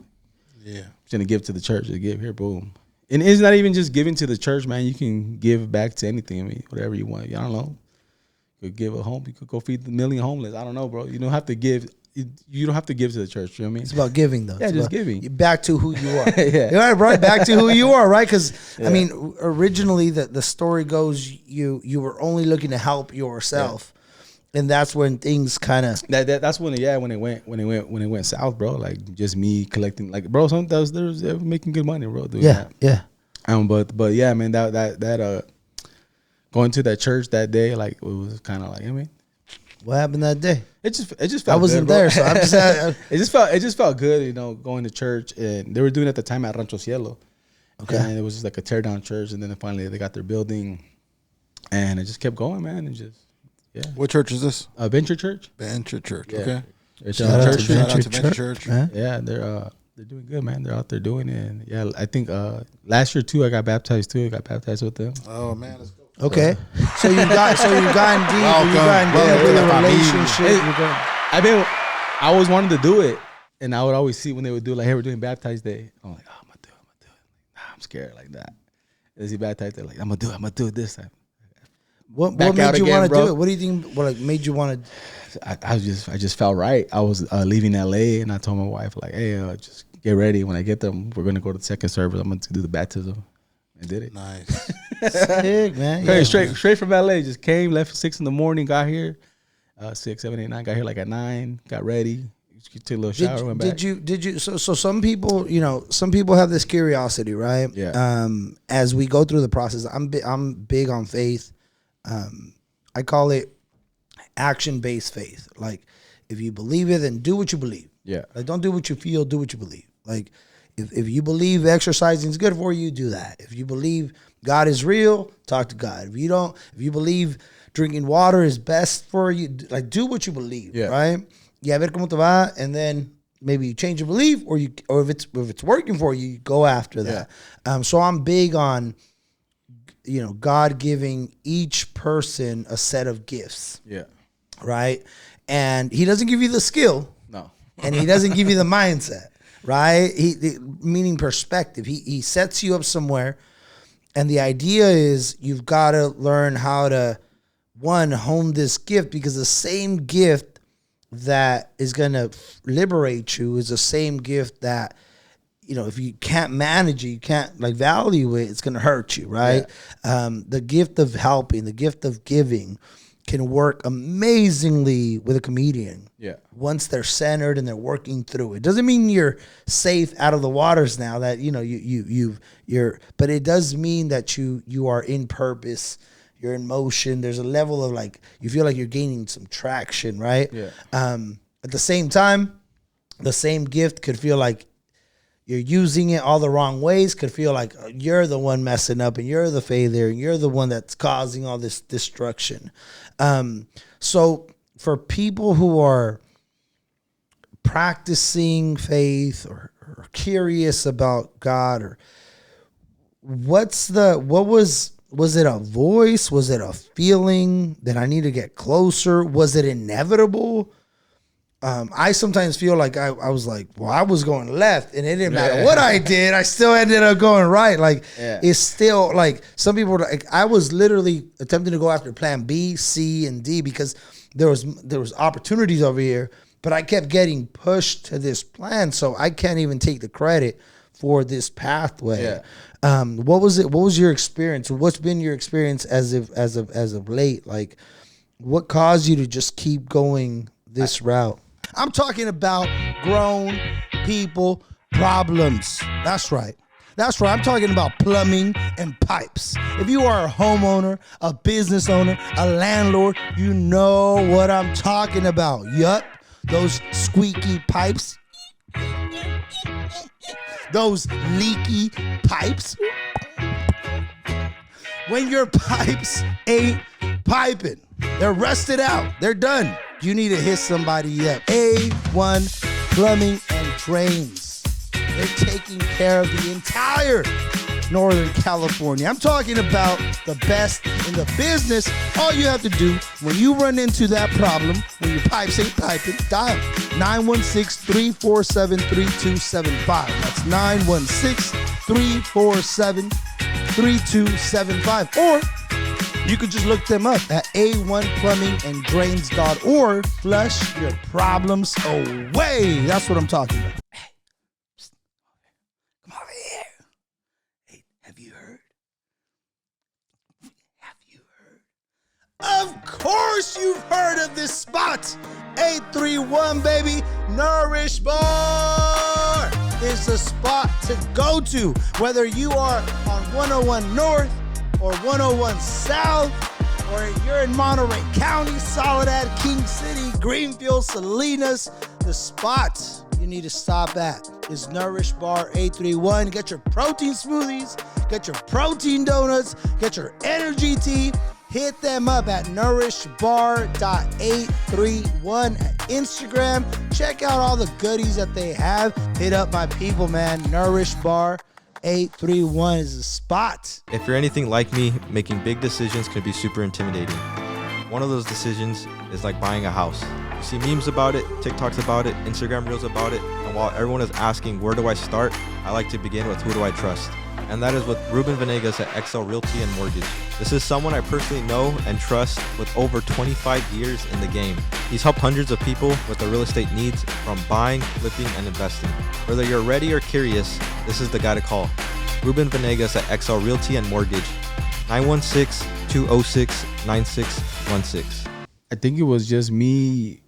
Yeah. Just gonna give to the church. Just give here, boom. And it's not even just giving to the church, man. You can give back to anything. I mean, whatever you want. I don't know. You could give a home. You could go feed the million homeless. I don't know, bro. You don't have to give. You don't have to give to the church. You know what I mean? It's about giving, though. Yeah, it's just about giving. Back to who you are. Yeah. Right, back to who you are, right? Because, I mean, originally the story goes you were only looking to help yourself. Yeah. And that's when things kind of that's when it went south, bro. Like just me collecting, like, bro. Sometimes they're making good money, bro. Doing that. Yeah. But yeah, man. That going to that church that day, like it was kind of like, what happened that day? It just felt. I wasn't good, there, so I'm just. it just felt good, going to church, and they were doing it at the time at Rancho Cielo. Okay. And it was just like a tear down church, and then finally they got their building, and it just kept going, man, and just. Yeah. What church is this? Venture Church. Venture Church. Yeah. Okay. It's Shout out to Venture Church. Yeah, they're doing good, man. They're out there doing it. And yeah, I think last year too, I got baptized too. I got baptized with them. Oh man, let's go. Okay. So you've gotten deep. You've gotten deep in the relationship. I always wanted to do it, and I would always see when they would do like, hey, we're doing baptized day. I'm like, oh, I'm gonna do it. Nah, I'm scared like that. They see baptized day, like I'm gonna do it this time. What made you want to do it? What do you think? What made you want to? I just felt right. I was leaving LA, and I told my wife like, "Hey, just get ready. When I get them, we're gonna go to the second service. I'm gonna do the baptism." I did it. Nice, sick, man. Yeah, straight from LA. Just came, left at 6 a.m, got here 6, 7, 8, 9. Got here like at 9. Got ready. Took a little shower. Went back. Did you? So some people, some people have this curiosity, right? Yeah. As we go through the process, I'm big on faith. I call it action-based faith. Like, if you believe it, then do what you believe. Yeah. Like, don't do what you feel, do what you believe. Like, if you believe exercising is good for you, do that. If you believe God is real, talk to God. If you believe drinking water is best for you, like, do what you believe, right? Yeah, ver cómo te va, and then maybe you change your belief, or if it's working for you, you go after that. So I'm big on God giving each person a set of gifts. Yeah. Right? And he doesn't give you the skill. No. And he doesn't give you the mindset. Right? Meaning perspective. He sets you up somewhere. And the idea is you've got to learn how to, hone this gift, because the same gift that is going to liberate you is the same gift that, if you can't manage it, you can't value it, it's going to hurt you, right? Yeah. The gift of helping, the gift of giving can work amazingly with a comedian. Yeah. Once they're centered and they're working through it. Doesn't mean you're safe out of the waters now that, you're, but it does mean that you are in purpose, you're in motion. There's a level of you feel like you're gaining some traction, right? Yeah. At the same time, the same gift could feel like you're using it all the wrong ways, could feel like you're the one messing up and you're the failure and you're the one that's causing all this destruction. So for people who are practicing faith or curious about God, or was it a voice? Was it a feeling that I need to get closer? Was it inevitable? I sometimes feel like I was like, well, I was going left, and it didn't matter what I did. I still ended up going right. Like, it's still like some people. Like, I was literally attempting to go after Plan B, C, and D because there was opportunities over here, but I kept getting pushed to this plan, so I can't even take the credit for this pathway. What was it? What was your experience? What's been your experience as of late? Like, what caused you to just keep going this route? I'm talking about grown people problems. That's right. I'm talking about plumbing and pipes. If you are a homeowner, a business owner, a landlord, you know what I'm talking about. Yup, those squeaky pipes. Those leaky pipes. When your pipes ain't piping, they're rusted out, they're done. You need to hit somebody up. A1 Plumbing and Drains. They're taking care of the entire Northern California. I'm talking about the best in the business. All you have to do when you run into that problem, when your pipes ain't piping, dial 916-347-3275. That's 916-347-3275. Or you could just look them up at a1plumbinganddrains.org. Flush your problems away. That's what I'm talking about. Hey, psst, come over here. Hey, have you heard? Of course you've heard of this spot. 831, baby. Nourish Bar is the spot to go to. Whether you are on 101 North or 101 South, or you're in Monterey County, Soledad, King City, Greenfield, Salinas, the spot you need to stop at is Nourish Bar 831. Get your protein smoothies, get your protein donuts, get your energy tea. Hit them up at nourishbar.831 at Instagram. Check out all the goodies that they have. Hit up my people, man. Nourish Bar 831 is the spot. If you're anything like me, making big decisions can be super intimidating. One of those decisions is like buying a house. You see memes about it, TikToks about it, Instagram reels about it, and while everyone is asking where do I start, I like to begin with who do I trust. And that is with Ruben Venegas at XL Realty and Mortgage. This is someone I personally know and trust with over 25 years in the game. He's helped hundreds of people with their real estate needs from buying, flipping, and investing. Whether you're ready or curious, this is the guy to call. Ruben Venegas at XL Realty and Mortgage. 916-206-9616. I think it was just me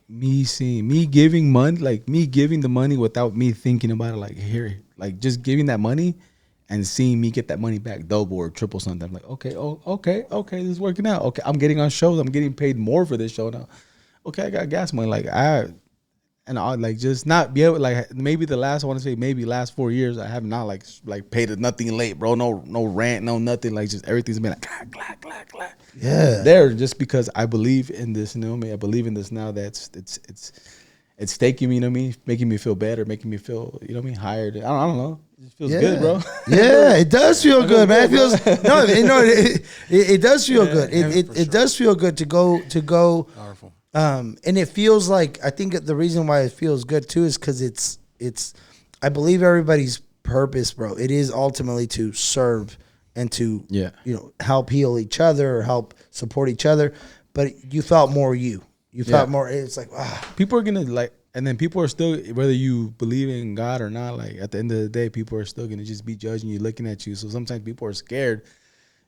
giving money, like me giving the money without me thinking about it, like here, like just giving that money and seeing me get that money back double or triple something. I'm like, okay, this is working out. Okay, I'm getting on shows. I'm getting paid more for this show now. Okay, I got gas money. Like I like just not be able, like maybe the last, I want to say maybe last 4 years, I have not like paid nothing late, bro. No rent, no nothing. Like just everything's been like clack. Yeah. There, just because I believe in this, you know what I mean? I believe in this now. That's it's taking me, you know what I mean? Making me feel better, making me feel, you know what I mean? Hired. I don't know. It feels good, bro. Yeah, it does feel good, man. It feels it does feel good. It does feel good to go. Powerful. And it feels like, I think the reason why it feels good too is because it's I believe everybody's purpose, bro. It is ultimately to serve and to help heal each other or help support each other. But you felt more you. You felt more. It's like, people are gonna like. And then people are still, whether you believe in God or not, like at the end of the day, people are still going to just be judging you, looking at you. So sometimes people are scared.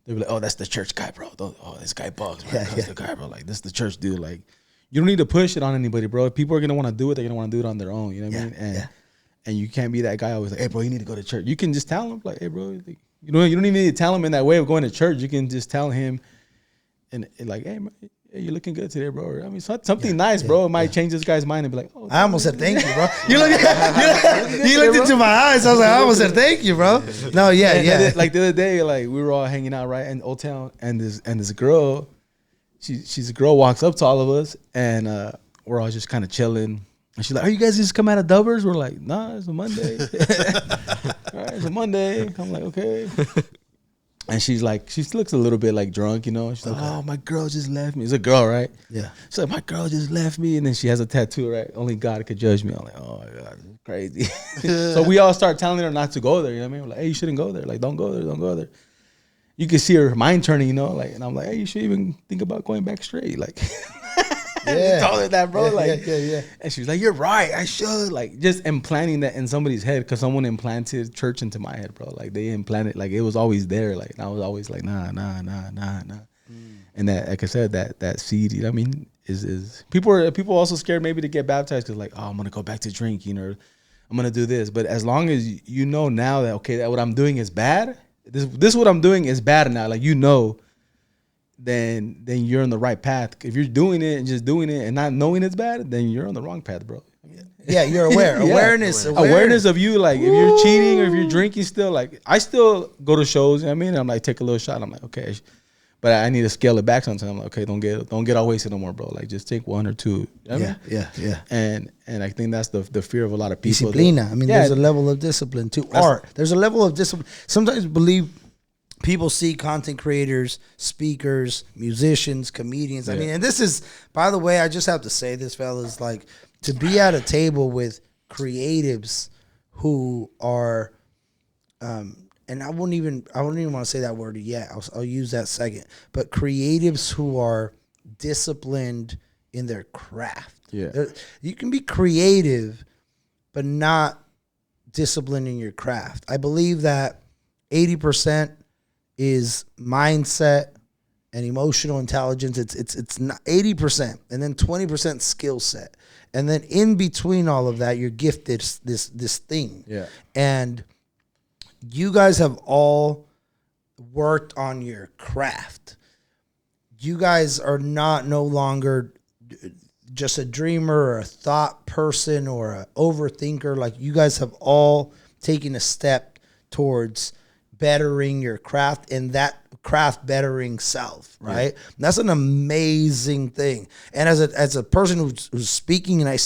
They're like, oh, that's the church guy, bro. Oh, this guy bugs, bro. That's the guy, bro. Like, this is the church dude. Like, you don't need to push it on anybody, bro. If people are going to want to do it, they're going to want to do it on their own. You know what I mean? And you can't be that guy always like, hey, bro, you need to go to church. You can just tell him, like, hey, bro, you don't even need to tell him in that way of going to church. You can just tell him and like, hey, man, you're looking good today, bro. I mean, something nice, bro. It might change this guy's mind and be like, oh. I almost said thank you, bro. You looked into my eyes. I was like, I almost said thank you, bro. No, yeah. Like the other day, like we were all hanging out right in Old Town, and this girl, she's a girl, walks up to all of us, and we're all just kind of chilling. And she's like, "Are you guys just come out of Dubbers?" We're like, "Nah, it's a Monday." All right, it's a Monday. I'm like, okay. And she's like, she looks a little bit like drunk, you know. She's like, oh, my girl just left me. It's a girl, right? Yeah. She's like, my girl just left me. And then she has a tattoo, right? Only God could judge me. I'm like, oh, my God, this is crazy. So we all start telling her not to go there, you know what I mean? We're like, hey, you shouldn't go there. Like, don't go there, don't go there. You can see her mind turning, you know? Like, and I'm like, hey, you should even think about going back straight. Like, I told her that, bro. Yeah. And she was like, you're right, I should. Like, just implanting that in somebody's head, because someone implanted church into my head, bro. Like, they implanted, like, it was always there. Like, and I was always like, nah. And that, like I said, that seed, you know what I mean, is people also scared maybe to get baptized because, like, oh, I'm going to go back to drinking, or I'm going to do this. But as long as you know now that, okay, that what I'm doing is bad, this what I'm doing is bad now, like, you know, then you're on the right path. If you're doing it and just doing it and not knowing it's bad, then you're on the wrong path, bro. Yeah, you're aware. Yeah. Awareness of you, like, if you're cheating or if you're drinking still, like, I still go to shows, you know what I mean? I'm like, take a little shot. I'm like, okay. But I need to scale it back sometimes. I'm like, okay, don't get all wasted no more, bro. Like, just take one or two. You know what I mean? Yeah. And I think that's the fear of a lot of people. Disciplina. There's a level of discipline to art. There's a level of discipline. Sometimes believe people see content creators, speakers, musicians, comedians. I mean, and this is, by the way, I just have to say this, fellas, like, to be at a table with creatives who are, and I wouldn't even want to say that word yet. I'll use that second. But creatives who are disciplined in their craft. Yeah. You can be creative, but not disciplined in your craft. I believe that 80% is mindset and emotional intelligence. It's not 80%, and then 20% skill set, and then in between all of that, you're gifted this thing. Yeah. And you guys have all worked on your craft. You guys are no longer just a dreamer or a thought person or an overthinker. Like, you guys have all taken a step towards bettering your craft and that craft bettering self, right? Yeah. That's an amazing thing. And as a person who's speaking, and I'm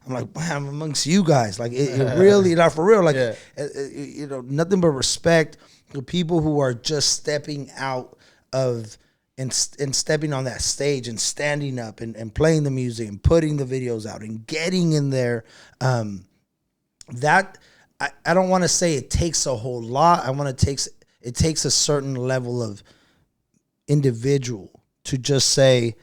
like, man, I'm amongst you guys. Like, it really, not for real. Like, you know, nothing but respect to people who are just stepping out of and stepping on that stage and standing up and playing the music and putting the videos out and getting in there. I don't want to say it takes a whole lot. It takes a certain level of individual to just say,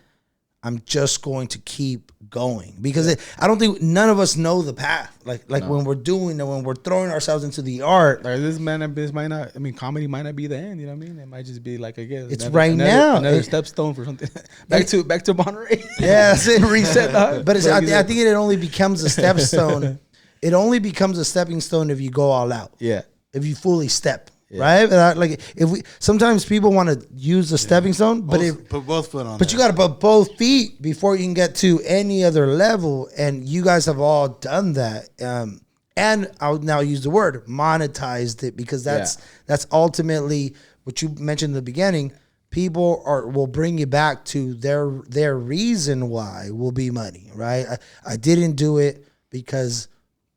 I'm just going to keep going. Because I don't think none of us know the path. Like no. When we're doing it, when we're throwing ourselves into the art. Like, this might not, comedy might not be the end, you know what I mean? It might just be like, I guess. It's another stepstone for something. back to Monterey. Yeah, that's it. Reset the But I think it only becomes a stepstone. It only becomes a stepping stone if you go all out. Yeah. If you fully step. Yeah. Right? Like, sometimes people want to use the stepping stone, but put both foot on. But you got to put both feet before you can get to any other level, and you guys have all done that. And I'll now use the word monetized it, because that's ultimately what you mentioned in the beginning. People will bring you back to their reason why will be money, right? I didn't do it because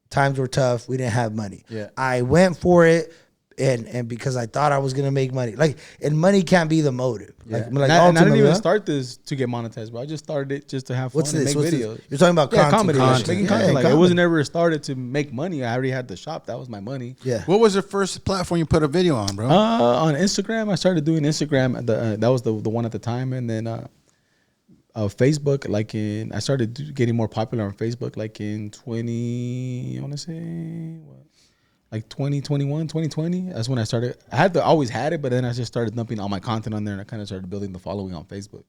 times were tough. We didn't have money. Yeah. I went for it. And because I thought I was gonna make money, and money can't be the motive. Yeah. I didn't even start this to get monetized, bro. I just started it just to have fun and make videos. You're talking about content. Making content. Like, it wasn't ever started to make money. I already had the shop. That was my money. Yeah. What was the first platform you put a video on, bro? On Instagram. I started doing Instagram. That was the one at the time, and then Facebook. I started getting more popular on Facebook. Like in 2020. That's when I started. I always had it, but then I just started dumping all my content on there, and I kind of started building the following on Facebook.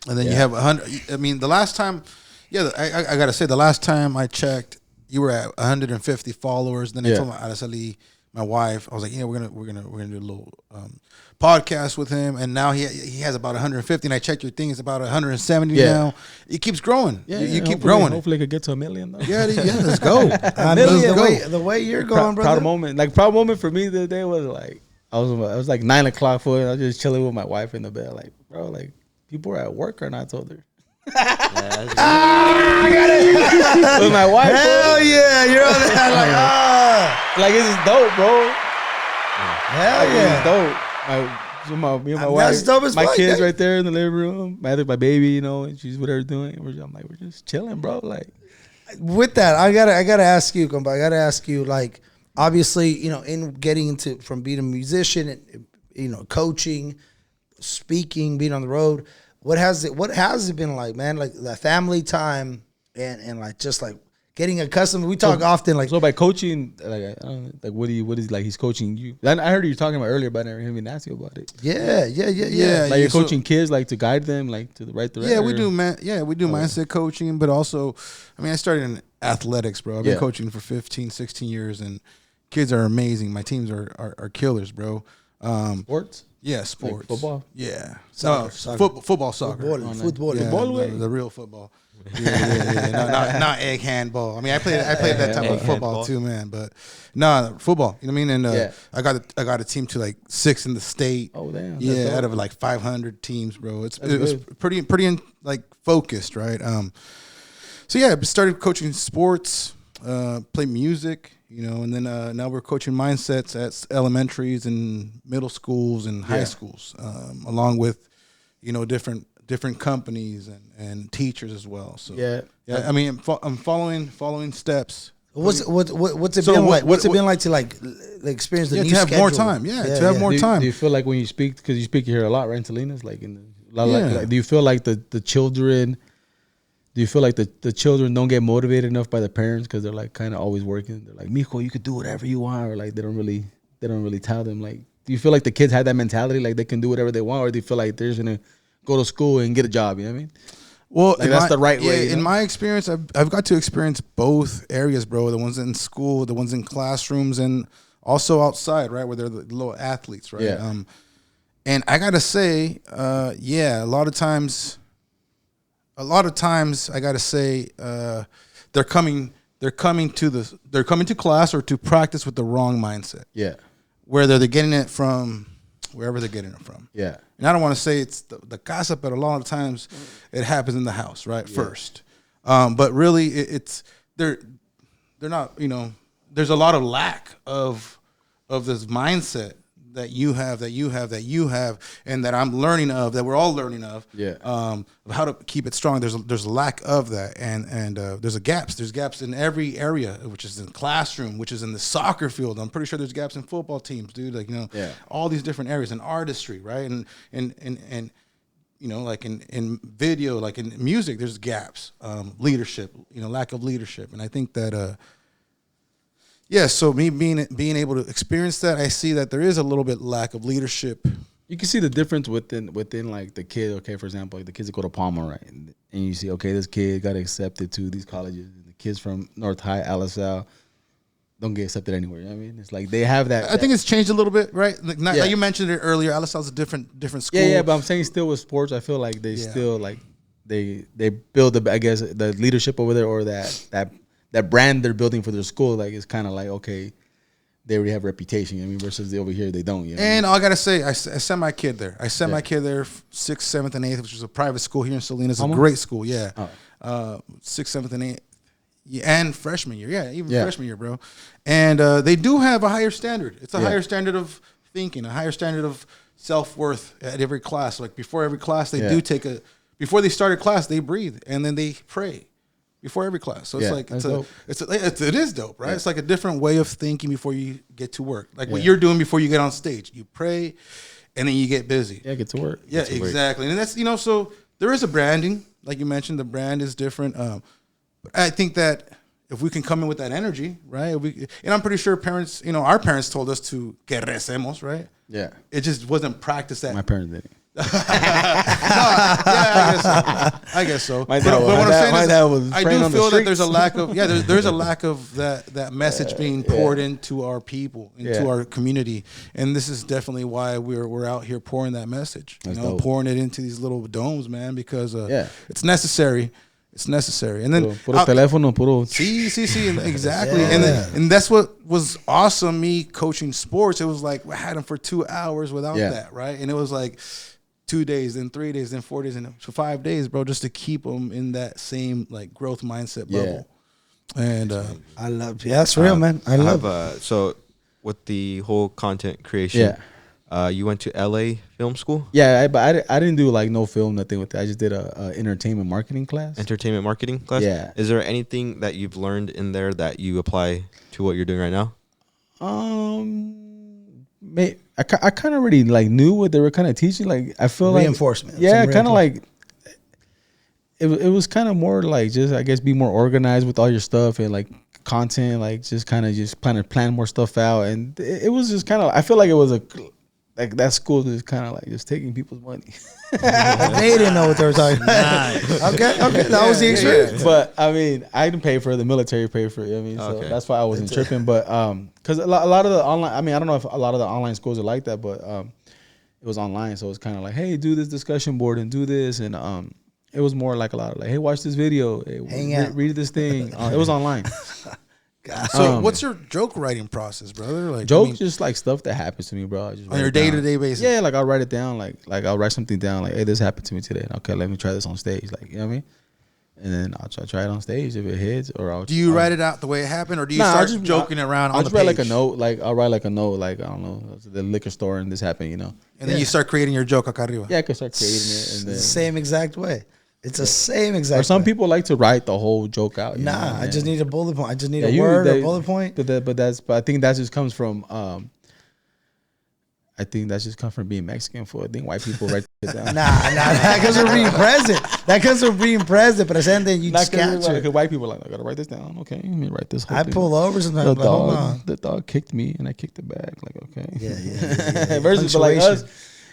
And then you have 100. The last time, I gotta say, the last time I checked, you were at 150 followers. Then I told Araceli, my wife, I was like, we're gonna do a little podcast with him, and now he has about 150. And I checked your thing; it's about 170 now. It keeps growing. You keep growing. Hopefully, it could get to 1 million. Though. Yeah, let's go. The way you're going, brother. Proud moment for me the day was like I was like 9 o'clock for it. I was just chilling with my wife in the bed, like, bro, like, people are at work or not? I told her. I got it with my wife. Hell yeah, you're on that. Like, it's dope, bro. Hell yeah, it's dope. Me and my That's wife, dope as my fuck, kids yeah. right there in the living room. My baby, you know, and she's whatever doing. I'm like, we're just chilling, bro. Like, With that, I gotta ask you, compa. I gotta ask you, like, obviously, you know, in getting into from being a musician and, you know, coaching, speaking, being on the road, what has it been like, man? Like the family time and like just like getting accustomed. We talk often like so by coaching, like, I don't know, like what is like he's coaching you. I heard you talking about earlier, but I never even asked you about it. yeah. Like you're coaching kids, like to guide them, like to the right direction. Yeah, we do, man. Yeah, we do mindset coaching, but also, I mean, I started in athletics, bro. I've been coaching for 15, 16 years, and kids are amazing. My teams are killers, bro. Sports. Yeah, sports. Like football? Yeah. Soccer. Football, soccer. Football. Yeah, the real football. Yeah. Not egg handball. I mean, I played that type of football handball. too, man. But football. You know what I mean? And I got a team to like 6 in the state. Oh damn. Yeah, out of like 500 teams, bro. It was good. pretty like focused, right? So yeah, started coaching sports, played music, you know, and then now we're coaching mindsets at elementaries and middle schools and high schools, along with, you know, different companies and teachers as well. So I mean, I'm following steps. What's it So been what- like? What's it what- been like to like experience the new to have more schedule? time. Yeah, to have more time. Do you feel like when you speak, because you speak here a lot, right, in Salinas, like Yeah. do you feel like the children? Do you feel like the children don't get motivated enough by the parents because they're like kind of always working? They're like, Mijo, you could do whatever you want, or like they don't really tell them. Like, do you feel like the kids have that mentality, like they can do whatever they want, or do you feel like they're just gonna go to school and get a job? You know what I mean? Well, Like, that's the right way, you In know? my experience, I've got to experience both areas, bro. The ones in school, the ones in classrooms, and also outside, right, where they're the little athletes, right? Yeah. And I gotta say, a lot of times, I gotta say, they're coming to class or to practice with the wrong mindset. Yeah. Whether they're getting it from wherever they're getting it from. Yeah. And I don't want to say it's the gossip, but a lot of times it happens in the house, right? First. But really it's they're not, you know, there's a lot of lack of this mindset that you have, and that I'm learning of, that we're all learning of. Yeah. Of how to keep it strong. There's a lack of that, and there's gaps in every area, which is in classroom, which is in the soccer field. I'm pretty sure there's gaps in football teams, dude. Like, you know, all these different areas in artistry, right? And you know, like in video, like in music, there's gaps. Leadership, you know, lack of leadership, and I think that. So me being able to experience that, I see that there is a little bit lack of leadership. You can see the difference within like the kid. Okay, for example, like the kids that go to Palmer, right? And you see, okay, this kid got accepted to these colleges. And the kids from North High, LSL, don't get accepted anywhere. You know what I mean? It's like they have that. I think it's changed a little bit, right? Like, Yeah. you mentioned it earlier. LSL's a different school. Yeah, but I'm saying still with sports, I feel like they still like they build the leadership over there, or that brand they're building for their school. Like, it's kind of like, okay, they already have reputation. I mean, versus over here they don't. You know? And I gotta say, I sent my kid there. I sent my kid there 6th, 7th, and 8th, which is a private school here in Salinas. It's a great school. Yeah, 6th, 7th, and 8th. Yeah, and freshman year. Yeah, even freshman year, bro. And they do have a higher standard. It's a higher standard of thinking, a higher standard of self-worth at every class. Like, before every class, they do before they start a class, they breathe, and then they pray before every class. So it's like it is dope, right? It's like a different way of thinking before you get to work. Like what you're doing before you get on stage. You pray, and then you get busy. Yeah, get to work. Yeah, exactly. And that's, you know, so there is a branding, like you mentioned. The brand is different. But I think that if we can come in with that energy, right? And I'm pretty sure parents, you know, our parents told us to que recemos, right? Yeah, it just wasn't practiced that. my parents did it. I guess so. My dad was I praying do on the feel that streets. there's a lack of there's a lack of that message being poured into our people, into our community, and this is definitely why we're out here pouring that message. That's you know, dope. pouring it into these little domes, man, because it's necessary. It's necessary, and then puro teléfono, puro. See, exactly, and that's what was awesome. Me coaching sports, it was like I had them for 2 hours without that, right? And it was like 2 days, then 3 days, then 4 days, and for 5 days, bro, just to keep them in that same like growth mindset bubble. And I love, that's real, man. I love. So with the whole content creation, You went to LA Film School? Yeah, but I didn't do like no film, nothing with that. I just did a entertainment marketing class. Entertainment marketing class? Yeah. Is there anything that you've learned in there that you apply to what you're doing right now? I kind of already like knew what they were kind of teaching. Like I feel reinforcement. Yeah, kind of like it was kind of more like just I guess be more organized with all your stuff and like content, like just kind of just plan more stuff out. And it was just kind of I feel like it was like that school is kind of like just taking people's money. They didn't know what they were talking about. Okay, that was the experience. But I mean, I didn't pay for it. The military paid for it. I mean, so that's why I wasn't tripping. But because a lot of the online, I mean, I don't know if a lot of the online schools are like that, but it was online, so it's kind of like, hey, do this discussion board and do this, and it was more like a lot of like, hey, watch this video, hey, read this thing. It was online. So what's your joke writing process, brother? Like jokes, just like stuff that happens to me, bro. I just on your day-to-day basis. Yeah, like I'll write it down. Like I'll write something down. Like, hey, this happened to me today. Okay, let me try this on stage. Like, you know what I mean? And then I'll try it on stage if it hits, or I'll. Do you write it out the way it happened, or do you start just joking around on the page? I'll write like a note. Like I'll write like a note. Like I don't know, the liquor store and this happened, you know. And then you start creating your joke acá arriba. Yeah, I can start creating it. And then, the same exact way. It's the same exact. Or some way. people like to write the whole joke out. Nah, I just need a bullet point. I just need a word, a bullet point. But I think that just comes from. I think that just comes from being Mexican. I think white people write it down. Nah, that comes from being present. That comes from being present. But I said then you just capture. Because white people are like, I gotta write this down. Okay, let me write this. I pull over sometimes. The dog kicked me and I kicked it back. Like okay. Yeah. Versus but like us.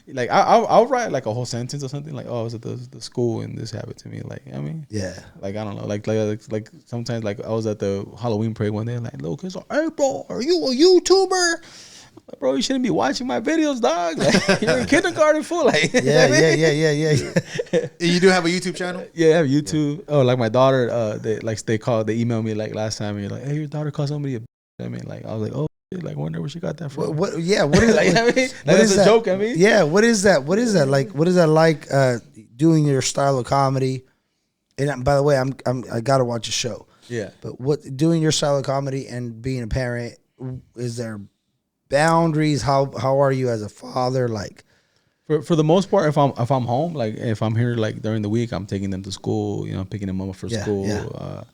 Like I'll write like a whole sentence or something like, oh, I was at the school and this happened to me. Like, you know what I mean? Yeah. Like I don't know. Like sometimes like I was at the Halloween parade one day. Like little kids, hey bro, are you a YouTuber? Like, bro, you shouldn't be watching my videos, dog. Like, you're in kindergarten, fool. Like, yeah. You do have a YouTube channel? Yeah, I have YouTube. Oh, like my daughter, they emailed me like last time. And you're like, hey, your daughter called somebody a. I mean, like I was like, oh. Like, wonder where she got that from. What is like, I mean, what is a joke? I mean, yeah. What is that? What is that like? What is that like? Doing your style of comedy. And by the way, I gotta watch a show. Yeah. But doing your style of comedy and being a parent, is there boundaries? How are you as a father? Like, for the most part, if I'm home, like if I'm here like during the week, I'm taking them to school. You know, picking them up for school. Yeah.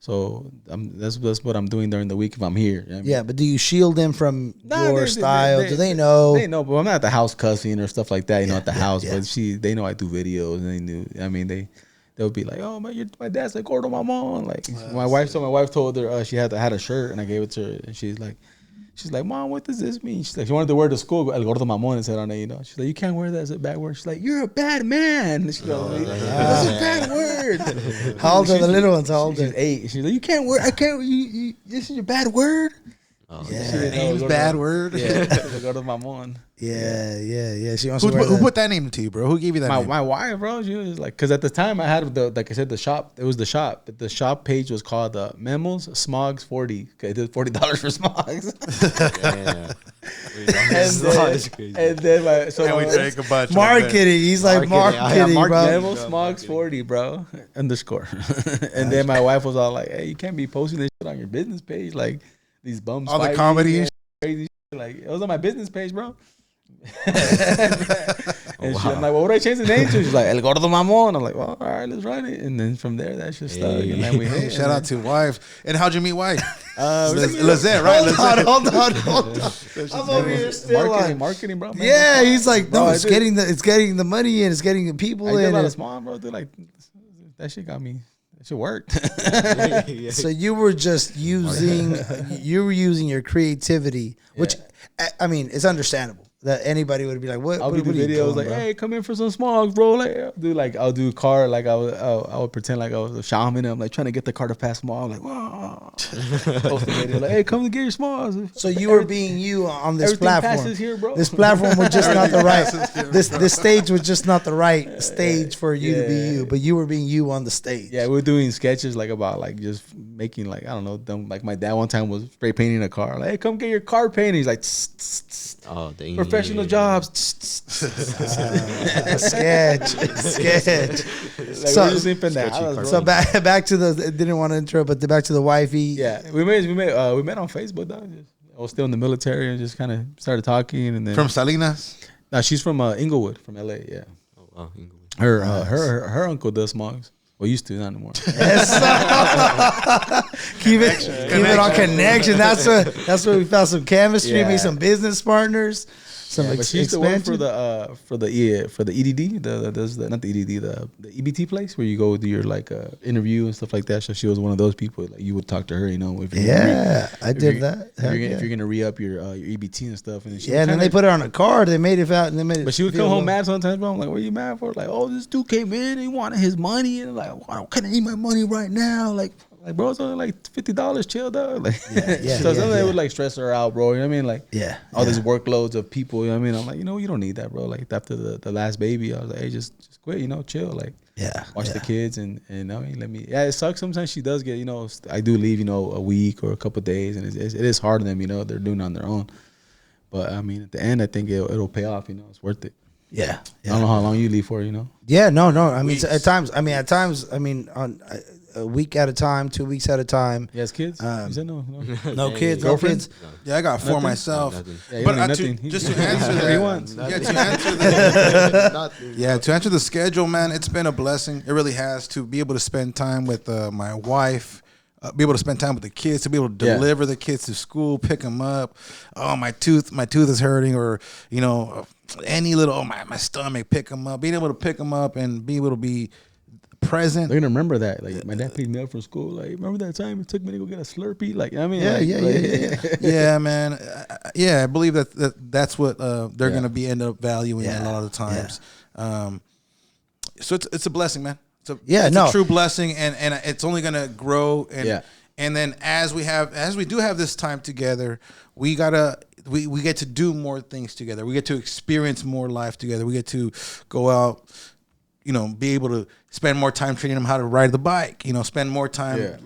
So that's what I'm doing during the week if I'm here. You know what I mean? Yeah, but do you shield them from your style? Do they know? They know, but I'm not at the house cussing or stuff like that. You know, at the house. Yeah. But they know I do videos, and they knew. I mean, they'll be like, "Oh my dad's like gordo mamon." Like my wife told her she had a shirt, and I gave it to her, and she's like, Mom, what does this mean? She's like, she wanted to wear to school, El Gordo Mamon, and said on it, you know. She's like, you can't wear that as a bad word. She's like, you're a bad man. She goes, that's a bad word. How old are the little ones? How old are She's 8. She's like, this is your bad word? Oh, name's bad word. Yeah, El Gordo Mamon. Yeah. She wants who put that name to you, bro? Who gave you that name? My wife, bro. She was like, because at the time I had like I said, the shop. It was the shop. The shop page was called Memos Smogs 40. Okay, it did $40 for Smogs. and then we drank a bunch. Marketing. He's like marketing, bro. Memos Smogs 40, bro. Underscore. And then my wife was all like, hey, you can't be posting this shit on your business page, like these bums. All the comedy and crazy shit. Like it was on my business page, bro. I'm like, what would I change the name to? She's like, El Gordo Mamon. I'm like, well, all right, let's write it. And then from there, that shit stuck. And then we hit. Shout out to wife. And how'd you meet wife? Lizette, right? Hold on. I'm over here still marketing, bro. Man. Yeah, he's like, no, it's getting the money in, it's getting the people in. I did a lot of small, bro. Dude, like that shit got me. That shit worked. So you were just using your creativity, which I mean, it's understandable that anybody would be like, "What?" I'll do videos like, "Hey, come in for some smogs, bro." Like, I'll do car. Like, I would pretend like I was a shaman. I'm like trying to get the car to pass smog. I'm like, "Wow!" Post the video like, "Hey, come to get your smogs." So you were being you on this platform. Passes here, bro. This platform was just not the right. This stage was just not the right stage for you to be you, but you were being you on the stage. Yeah, we were doing sketches like about like just making like I don't know. Them, like my dad one time was spray painting a car. Like, hey, come get your car painted. He's like, oh, dang. Professional jobs. Sketch. Like so back to the didn't want to intro, but back to the wifey. Yeah, we met on Facebook, dog. I was still in the military and just kind of started talking. And then From Salinas? no, she's from Inglewood, from LA. Yeah, Oh, wow. Inglewood. her uncle does smogs. Well, used to, not anymore. Keep it on connection. That's where we found some chemistry, Yeah. made some business partners, some But she used to work expansion. for the EDD, not the EDD, the EBT place where you go do your like interview and stuff like that. So she was one of those people. Like you would talk to her, you know. If I did that. If you're gonna re up your EBT and stuff, and Yeah, and then they put it on a card. They made it out, and they made it. But she would feel come home low. mad sometimes, bro. I'm like, what are you mad for? Like, oh, this dude came in, he wanted his money, and like, why can't I need my money right now? Like, bro, it's only like $50. Chill, dog. Like, yeah, so yeah, something yeah. would like stress her out, bro. You know what I mean? Like, Yeah, all yeah. these workloads of people. You know what I mean? I'm like, you don't need that, bro. Like after the last baby, I was like, hey, just quit. Chill. Like, Yeah, watch yeah. the kids and I mean, let me. Yeah, it sucks. Sometimes she does get. I do leave. A week or a couple of days, and it is hard on them. They're doing it on their own. But I mean, at the end, I think it'll pay off. It's worth it. Yeah, I don't know how long you leave for. Yeah, no. I mean, Weeks. at times, on a week at a time, 2 weeks at a time. He has kids. You said no. No kids, no girlfriend? kids. Yeah, I got 4 Nothing? myself. Nothing. Yeah, you But don't need to, nothing. just to answer Whatever he that, wants. yeah, to answer that, to answer the schedule, man, it's been a blessing. It really has to be able to spend time with my wife, be able to spend time with the kids, to be able to Yeah. deliver the kids to school, pick them up. Oh, my tooth is hurting, or any little my stomach, pick them up. Being able to pick them up and be able to be present. They're gonna remember that. Like my dad picked me up from school. Like, remember that time it took me to go get a Slurpee? Like, I mean, Yeah, like, yeah. Yeah, man. I believe that's what they're Yeah. gonna be end up valuing Yeah, a lot of the times. So it's a blessing, man. It's a true blessing, and it's only gonna grow. And Yeah. and then as we do have this time together, we get to do more things together. We get to experience more life together. We get to go out, be able to spend more time training him how to ride the bike. Spend more time.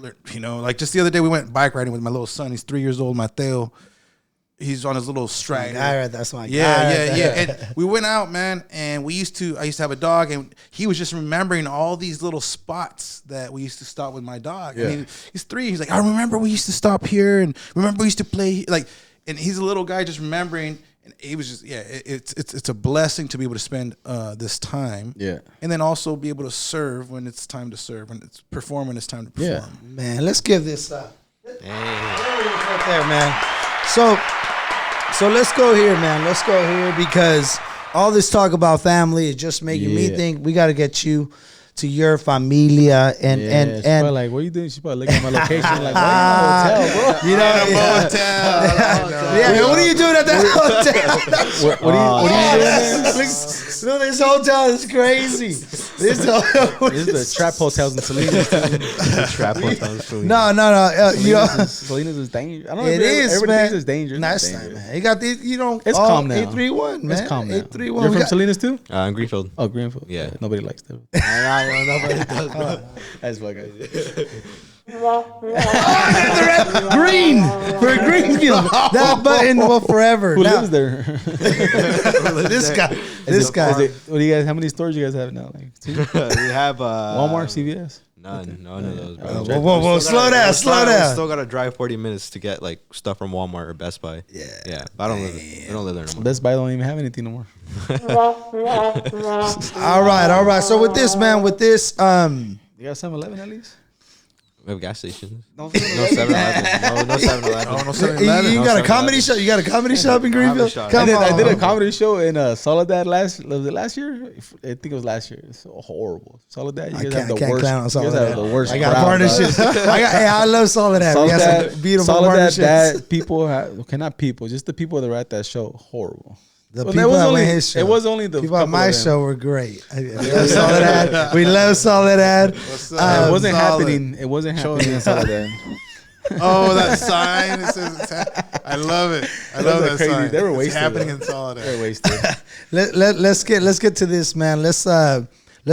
Like just the other day we went bike riding with my little son. He's 3 years old, Mateo. He's on his little strider. That's my guy. Yeah. And we went out, man, and I used to have a dog, and he was just remembering all these little spots that we used to stop with my dog. Yeah. I mean, he's 3. He's like, I remember we used to stop here, and remember we used to play, like, and he's a little guy just remembering. And he was just, it's a blessing to be able to spend this time. Yeah. And then also be able to serve when it's time to serve, when it's perform when it's time to perform. Yeah. Man, let's give this up. There it is right there, man. So let's go here, man. Let's go here, because all this talk about family is just making me Yeah. think we got to get you to your familia She's and probably like, what are you doing? She's probably looking at my location like, why are you in a hotel, bro? you know, yeah, what are you doing at that hotel? What are you doing there? Look, this hotel is crazy. This hotel This is the trap hotels in Salinas. Trap hotels. no. Salinas is dangerous. I don't know It if is, everybody man. thinks it's dangerous. Nice It's time, dangerous. man. You got these, It's calm now. 831, man. It's calm now. 831. You're We from got- Salinas too? In Greenfield. Oh, Greenfield. Yeah. Nobody likes that. Nobody does, bro. That's fucking. Green for Greenfield. That button will forever. Who Now, lives there? This guy. Is it, what do you guys? How many stores do you guys have now? Like 2? We have Walmart, CVS. none of those, bro. Whoa, slow down. We still gotta drive 40 minutes to get like stuff from Walmart or Best Buy. Yeah. But I don't live. We don't live there no more. Best Buy don't even have anything no more. All right. So with this, man, You got 7-Eleven at least? We have gas stations. No, No 7-Eleven. No 7-Eleven. you got a comedy show. You got a comedy shop in Greenfield. shop. Come on. I did a comedy show in Soledad last year? I think it was last year. It's so horrible. Soledad, you guys have the can't worst. clown on You guys Soledad. have the worst. I got crowd, partnerships. dog. I love Soledad. We got some beautiful partnerships. That people not people, just the people that were at that show, horrible. The Well, people that was at only- his show. it was only the people at couple my of them. show were great. I love Soledad. We love Soledad. It wasn't Solid. happening. It wasn't happening in Soledad. Oh, that sign! It says I love it. I love Those are that crazy. sign. They were It's wasted, happening though. in Solidarity. They're wasted. Let's get to this, man. Let's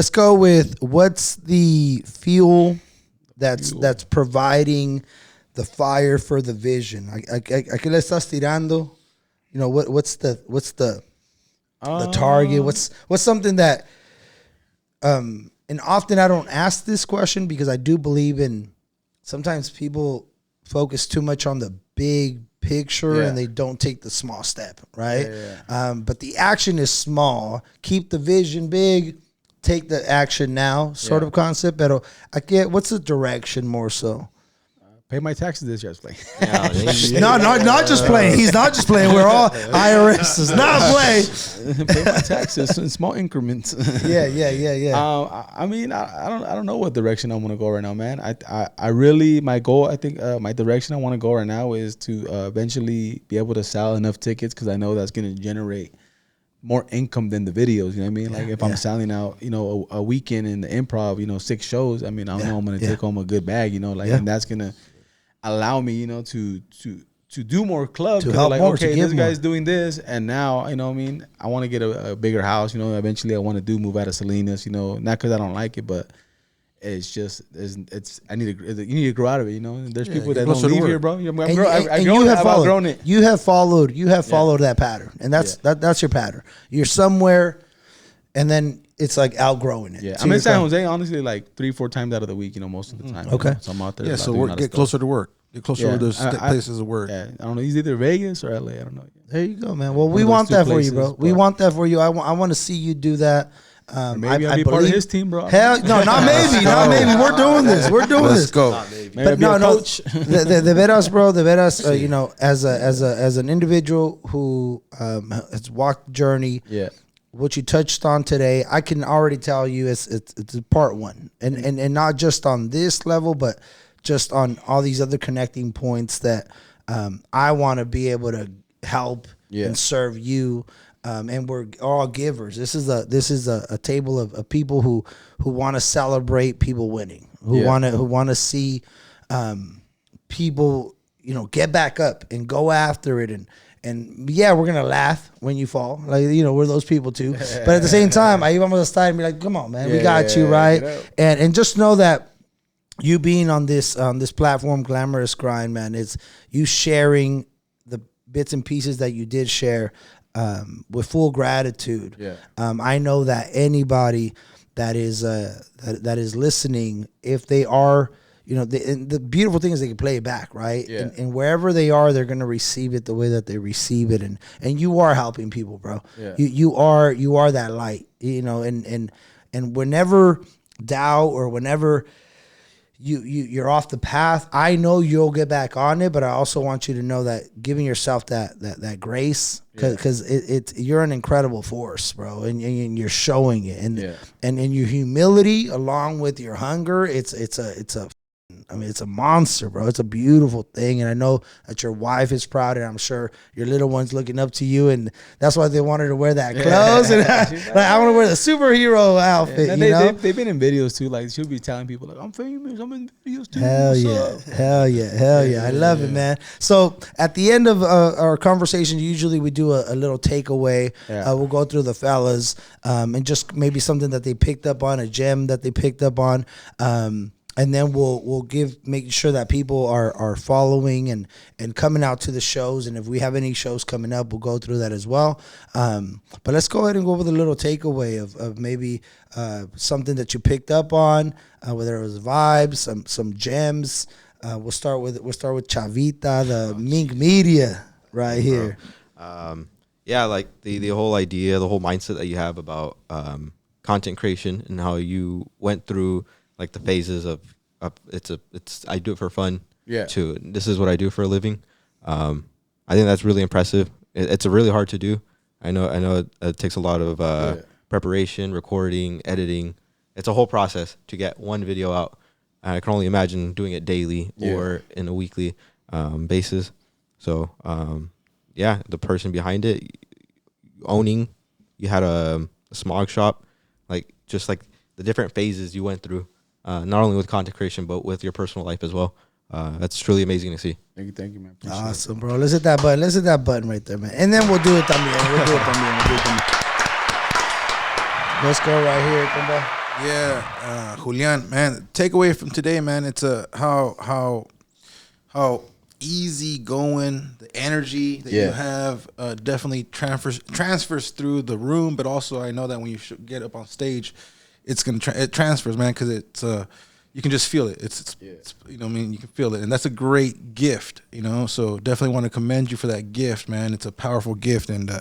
go with what's the fuel that's providing the fire for the vision. Aquí le estás tirando. You know what's the target? What's something that and often I don't ask this question because I do believe in sometimes people focus too much on the big picture Yeah. and they don't take the small step, right? Yeah. But the action is small. Keep the vision big. Take the action now, sort Yeah. of concept. But I get what's the direction more so. Pay my taxes this year. Like, No, not just playing. He's not just playing. We're all IRS is not playing. pay my taxes in small increments. Yeah. I mean, I don't know what direction I want to go right now, man. I really, my goal, I think, my direction I want to go right now is to eventually be able to sell enough tickets, because I know that's going to generate more income than the videos. You know what I mean? Like if I'm selling out, a weekend in the Improv, 6 shows. I mean, I know I'm going to take home a good bag. And that's going to allow me, to do more clubs. To help like, more, to okay, give this guy's more. doing this, and now, I want to get a bigger house. Eventually I want to move out of Salinas. Not because I don't like it, but it's just you need to grow out of it. There's people that don't leave here, bro. I've outgrown it. You have followed that pattern, and that's your pattern. You're somewhere, and then it's like outgrowing it. Yeah, So I'm in you're San kind- Jose honestly like 3-4 times out of the week. Most of the time. Okay. So I'm out there. Yeah, so doing a lot of get stuff. closer to work. Get closer Yeah. to those places of work. Yeah, I don't know. He's either Vegas or LA. I don't know. There you go, man. Well, One we of those want two that for you, places, bro. We but- want that for you. I want to see you do that. Maybe I'll be part of his team, bro. Hell, no, not maybe, not maybe. We're doing this. We're doing Let's this. go. Maybe I'll be a coach. The veras, bro. The veras. As an individual who has walked the journey. Yeah. What you touched on today, I can already tell you it's part one, and not just on this level, but just on all these other connecting points that I want to be able to help and serve you. And we're all givers. This is a table of people who want to celebrate people winning, who want to see people get back up and go after it, and yeah, we're gonna laugh when you fall, like we're those people too. But at the same time, I even want to start and be like, come on, man, we got you right, and just know that you being on this platform, Glamorous Grind, man, it's you sharing the bits and pieces that you did share. With full gratitude. Yeah. I know that anybody that is that is listening, if they are, the beautiful thing is they can play it back, right? Yeah. And wherever they are, they're gonna receive it the way that they receive it, and you are helping people, bro. Yeah. You are that light, and whenever doubt or whenever you're off the path, I know you'll get back on it, but I also want you to know that giving yourself that grace, because it's you're an incredible force, bro, and you're showing it, and in your humility along with your hunger, it's a monster, bro. It's a beautiful thing, and I know that your wife is proud, and I'm sure your little one's looking up to you, and that's why they wanted to wear that clothes. And I want to wear the superhero outfit. They've been in videos too. Like she'll be telling people, like, I'm famous. I'm in videos too. Hell yeah. I love it, man. So at the end of our conversation, usually we do a little takeaway. Yeah. We'll go through the fellas and just maybe something that they picked up on, a gem that they picked up on. And then we'll make sure that people are following and coming out to the shows. And if we have any shows coming up, we'll go through that as well. But let's go ahead and go over the little takeaway of maybe something that you picked up on, whether it was vibes, some gems. We'll start with Chavita, the Mink Media right here. Like the whole idea, the whole mindset that you have about content creation and how you went through like the phases of it's I do it for fun to this is what I do for a living. I think that's really impressive. It's really hard to do. I know it takes a lot of preparation, recording, editing. It's a whole process to get one video out. I can only imagine doing it daily or in a weekly basis. So the person behind it, owning, you had a smog shop, like just like the different phases you went through. Not only with content creation, but with your personal life as well. That's truly amazing to see. Thank you, man. Appreciate Awesome, bro. Let's hit that button. Let's hit that button right there, man. And then we'll do it también. Let's go right here, compa. Yeah, Julian, man. Takeaway from today, man. It's how easy going the energy that you have definitely transfers through the room, but also I know that when you get up on stage, it's gonna it transfers, man, because it's you can just feel it. It's you know what I mean, you can feel it, and that's a great gift, you know. So definitely want to commend you for that gift, man. It's a powerful gift, and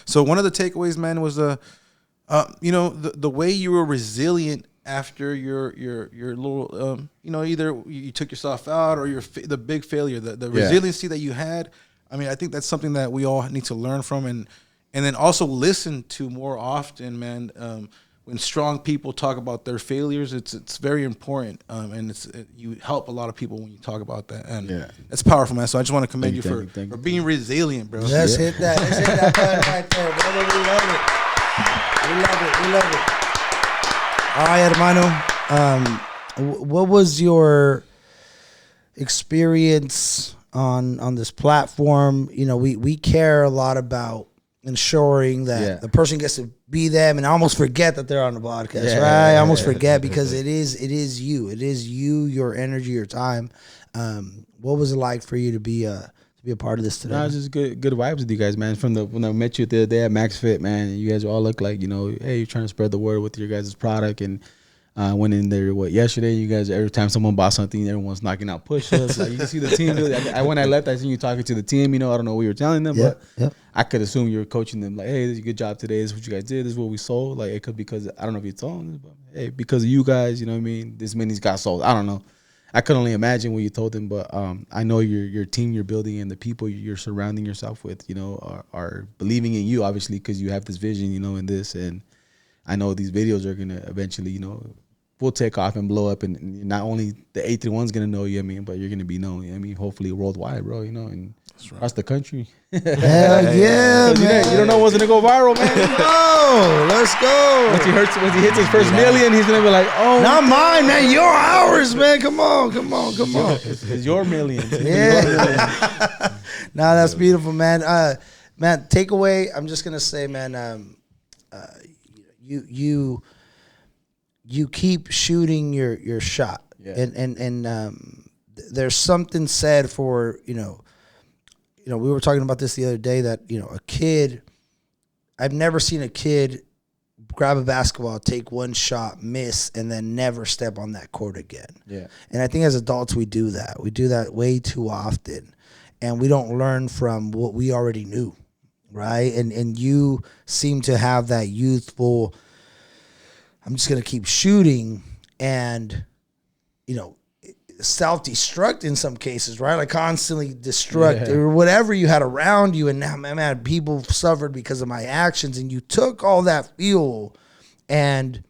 so one of the takeaways, man, was you know, the way you were resilient after your little you know, either you took yourself out or the big failure, the resiliency that you had. I mean, I think that's something that we all need to learn from, and then also listen to more often, man. When strong people talk about their failures, it's very important, and you help a lot of people when you talk about that, and it's powerful, man. So I just want to commend you for being resilient, bro. Let's hit that. Let's hit that button right there, brother. We love it. We love it. We love it. All right, hermano. What was your experience on this platform? You know, we care a lot about ensuring that the person gets to be them, and I almost forget that they're on the podcast, right? I almost forget because it is you, your energy, your time. What was it like for you to be a part of this today? No, it's just good vibes with you guys, man. From when I met you the other day at Max Fit, man, you guys all look like, you know, hey, you're trying to spread the word with your guys' product, and went in there yesterday. You guys, every time someone bought something, everyone's knocking out push-ups. Like, you can see the team. When I left, I seen you talking to the team. You know, I don't know what you were telling them, but I could assume you were coaching them. Like, hey, this is a good job today. This is what you guys did. This is what we sold. Like, it could be because I don't know if you told them, but hey, because of you guys, you know what I mean. This many's got sold. I don't know. I could only imagine what you told them, but I know your team you're building and the people you're surrounding yourself with, you know, are believing in you, obviously, because you have this vision, you know, in this. And I know these videos are gonna eventually, you know, will take off and blow up, and not only the 831's gonna know you, I mean, but you're gonna be known, I mean, hopefully worldwide, bro, you know, and across the country. Hell yeah, man. You don't know what's gonna go viral, man. Let's go. Once he hits his first million, he's gonna be like, oh, not mine, man. Your ours, man. Come on. It's your million. Yeah. Nah, that's beautiful, man. Man, takeaway. I'm just gonna say, man. You keep shooting your shot, and there's something said for you know we were talking about this the other day that a kid. I've never seen a kid grab a basketball, take one shot, miss, and then never step on that court again. Yeah. And I think as adults we do that. We do that way too often, and we don't learn from what we already knew, right? And you seem to have that youthful, I'm just going to keep shooting, and, self-destruct in some cases, right? Like constantly destruct or whatever you had around you. And now, man, people suffered because of my actions, and you took all that fuel and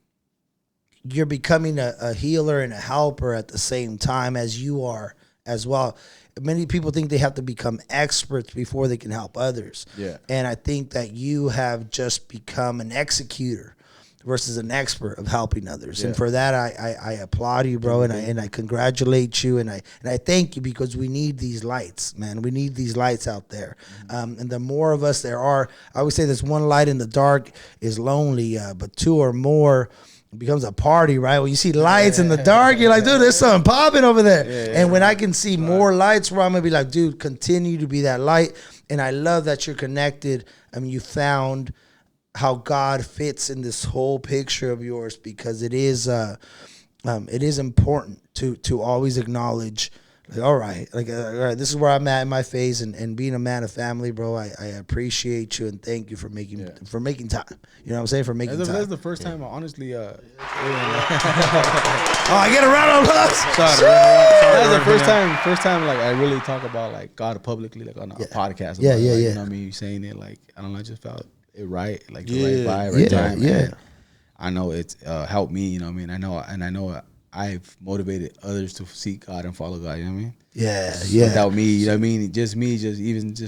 you're becoming a healer and a helper at the same time as you are as well. Many people think they have to become experts before they can help others. Yeah. And I think that you have just become an executor versus an expert of helping others. Yeah. And for that, I applaud you, bro, and I congratulate you, and I thank you, because we need these lights, man. We need these lights out there. And the more of us there are, I always say this: one light in the dark is lonely, but two or more becomes a party, right? When you see lights in the dark, you're like, dude, there's something popping over there. And when I can see more lights, where I'm gonna be like, dude, continue to be that light. And I love that you're connected. I mean, you found how God fits in this whole picture of yours, because it is important to always acknowledge, like, all right, this is where I'm at in my phase, and being a man of family, bro. I appreciate you and thank you for making time. You know what I'm saying? For making time. That's the first time, honestly. Oh, I get a round of applause. That's the first time, like, I really talk about, like, God publicly, like, on a podcast. Yeah. You know what I mean? You saying it, like, I don't know, I just felt it right, like the right vibe, right time. Yeah, I know it's helped me. You know what I mean? I know I've motivated others to seek God and follow God. You know what I mean? Yeah. Without me, you know what I mean? Just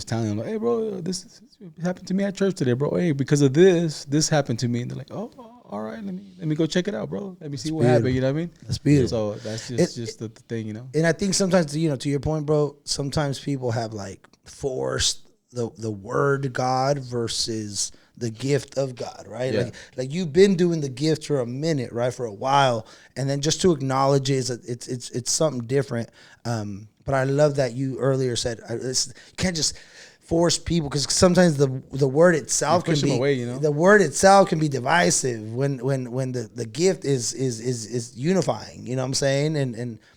telling them, like, hey, bro, this happened to me at church today, bro. Hey, because of this happened to me, and they're like, oh, all right, let me go check it out, bro. Let me see what happened. You know what I mean? That's beautiful. So that's just the thing, you know. And I think sometimes, to your point, bro, sometimes people have like forced the word God versus the gift of God, right? Yeah. Like you've been doing the gift for a minute, right, for a while, and then just to acknowledge it's something different. But I love that you earlier said you can't just force people, because sometimes the word itself can push them be away, you know? the word itself can be divisive when the gift is unifying. You know what I'm saying?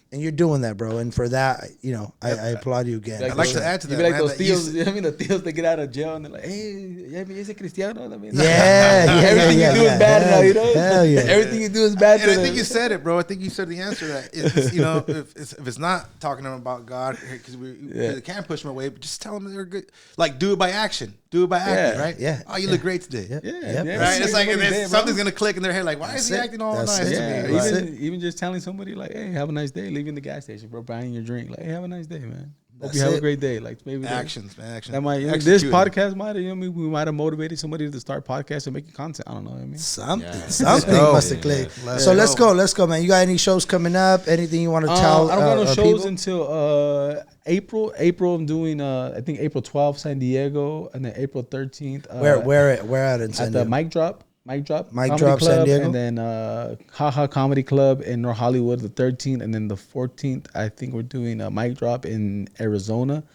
And you're doing that, bro. And for that, you know, I applaud you again. I'd like to add to You that. be like man, those that you tios, you know what I mean? The tios that get out of jail and they're like, hey, ya me ese cristiano. I mean, everything you do is bad now, you know? Hell yeah. Everything you do is bad. And I think you said it, bro. I think you said the answer to that. It's, you know, if it's not talking to them about God, because we can't push them away, but just tell them they're good. Like, do it by action. Do it by acting, right? Yeah. Oh, you look great today. Yeah. Right? It's like something's going to click in their head. Like, why is he acting all nice to me? Yeah, Right? even just telling somebody like, hey, have a nice day, leaving the gas station, bro, buying your drink. Like, hey, have a nice day, man. Hope you have a great day. Like, maybe Actions, man. Actions. That might, this Executing. podcast might have, you know, we might have motivated somebody to start podcasting and making content. I don't know what I mean. Something go. must have clicked. Yeah. So let's go, man. You got any shows coming up? Anything you want to tell? I don't got no our shows people? until April. I'm doing I think April 12th, San Diego, and then April 13th. Where at in San at the Diego? Mic Drop Comedy Drop, San Club, Diego. and then Haha Comedy Club in North Hollywood the 13th, and then the 14th I think we're doing a Mic Drop in Arizona,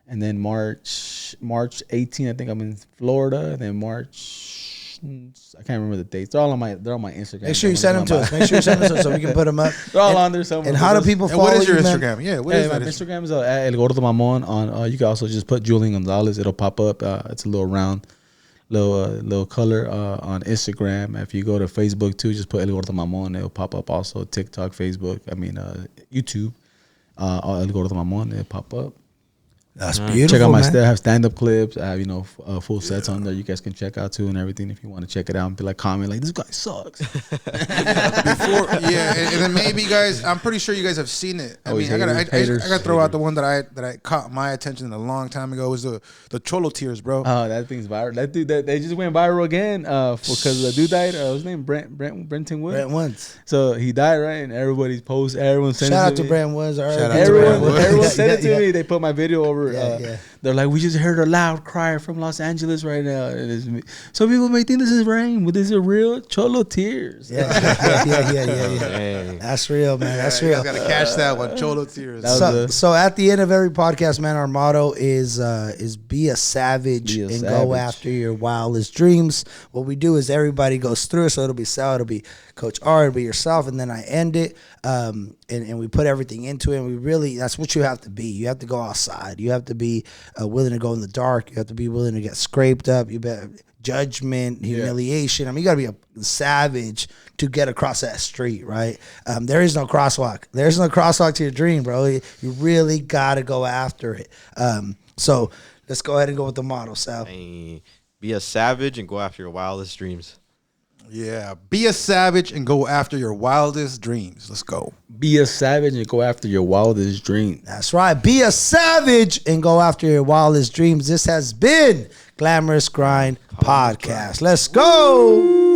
and then March 18th I think I'm in Florida, and then March I can't remember the dates. They're on my Instagram. Make sure you send them to us. Make sure you send them to us so we can put them up. They're all on there somewhere. And how do people And follow what is your you, man? Instagram? Yeah, what Hey, is my that? Instagram is at El Gordo Mamon. On you can also just put Julian Gonzales. It'll pop up. It's a little round, little color on Instagram. If you go to Facebook too, just put El Gordo Mamon. It'll pop up also. TikTok, Facebook. YouTube. El Gordo Mamon. It'll pop up. That's beautiful. Check out my man. stuff. I have stand up clips. I have full sets on there. You guys can check out too and everything if you want to check it out and be like comment like this guy sucks. And then maybe you guys, I'm pretty sure you guys have seen it. I Always mean, I haters. gotta throw out the one that I caught my attention a long time ago was the Cholo tears, bro. Oh, that thing's viral. That dude, they just went viral again because the dude died. What's his name? Brenton Wood. Brent Woods. So he died, right? And everybody's post. Everyone sends Shout it out to to me. Brent Woods. Everyone sent it to me. They put my video over. Yeah. They're like, we just heard a loud cry from Los Angeles right now. And it's me. So people may think this is rain, but this is real Cholo tears. Yeah. Hey. That's real, man. That's real. You gotta catch that one, Cholo tears. So at the end of every podcast, man, our motto is be a savage Be a and savage. go after your wildest dreams. What we do is everybody goes through it. So it'll be Sal, it'll be Coach R, it'll be yourself, and then I end it. And we put everything into it. And we really, that's what you have to be. You have to go outside. You have to be willing to go in the dark. You have to be willing to get scraped up. You better judgment, humiliation. I mean, you got to be a savage to get across that street, right? There is no crosswalk. There's no crosswalk to your dream, bro. You really got to go after it. So let's go ahead and go with the motto, Sal. Hey, be a savage and go after your wildest dreams. Yeah, be a savage and go after your wildest dreams. Let's go. Be a savage and go after your wildest dream. That's right. Be a savage and go after your wildest dreams. This has been Glamorous Grind Podcast. Let's go.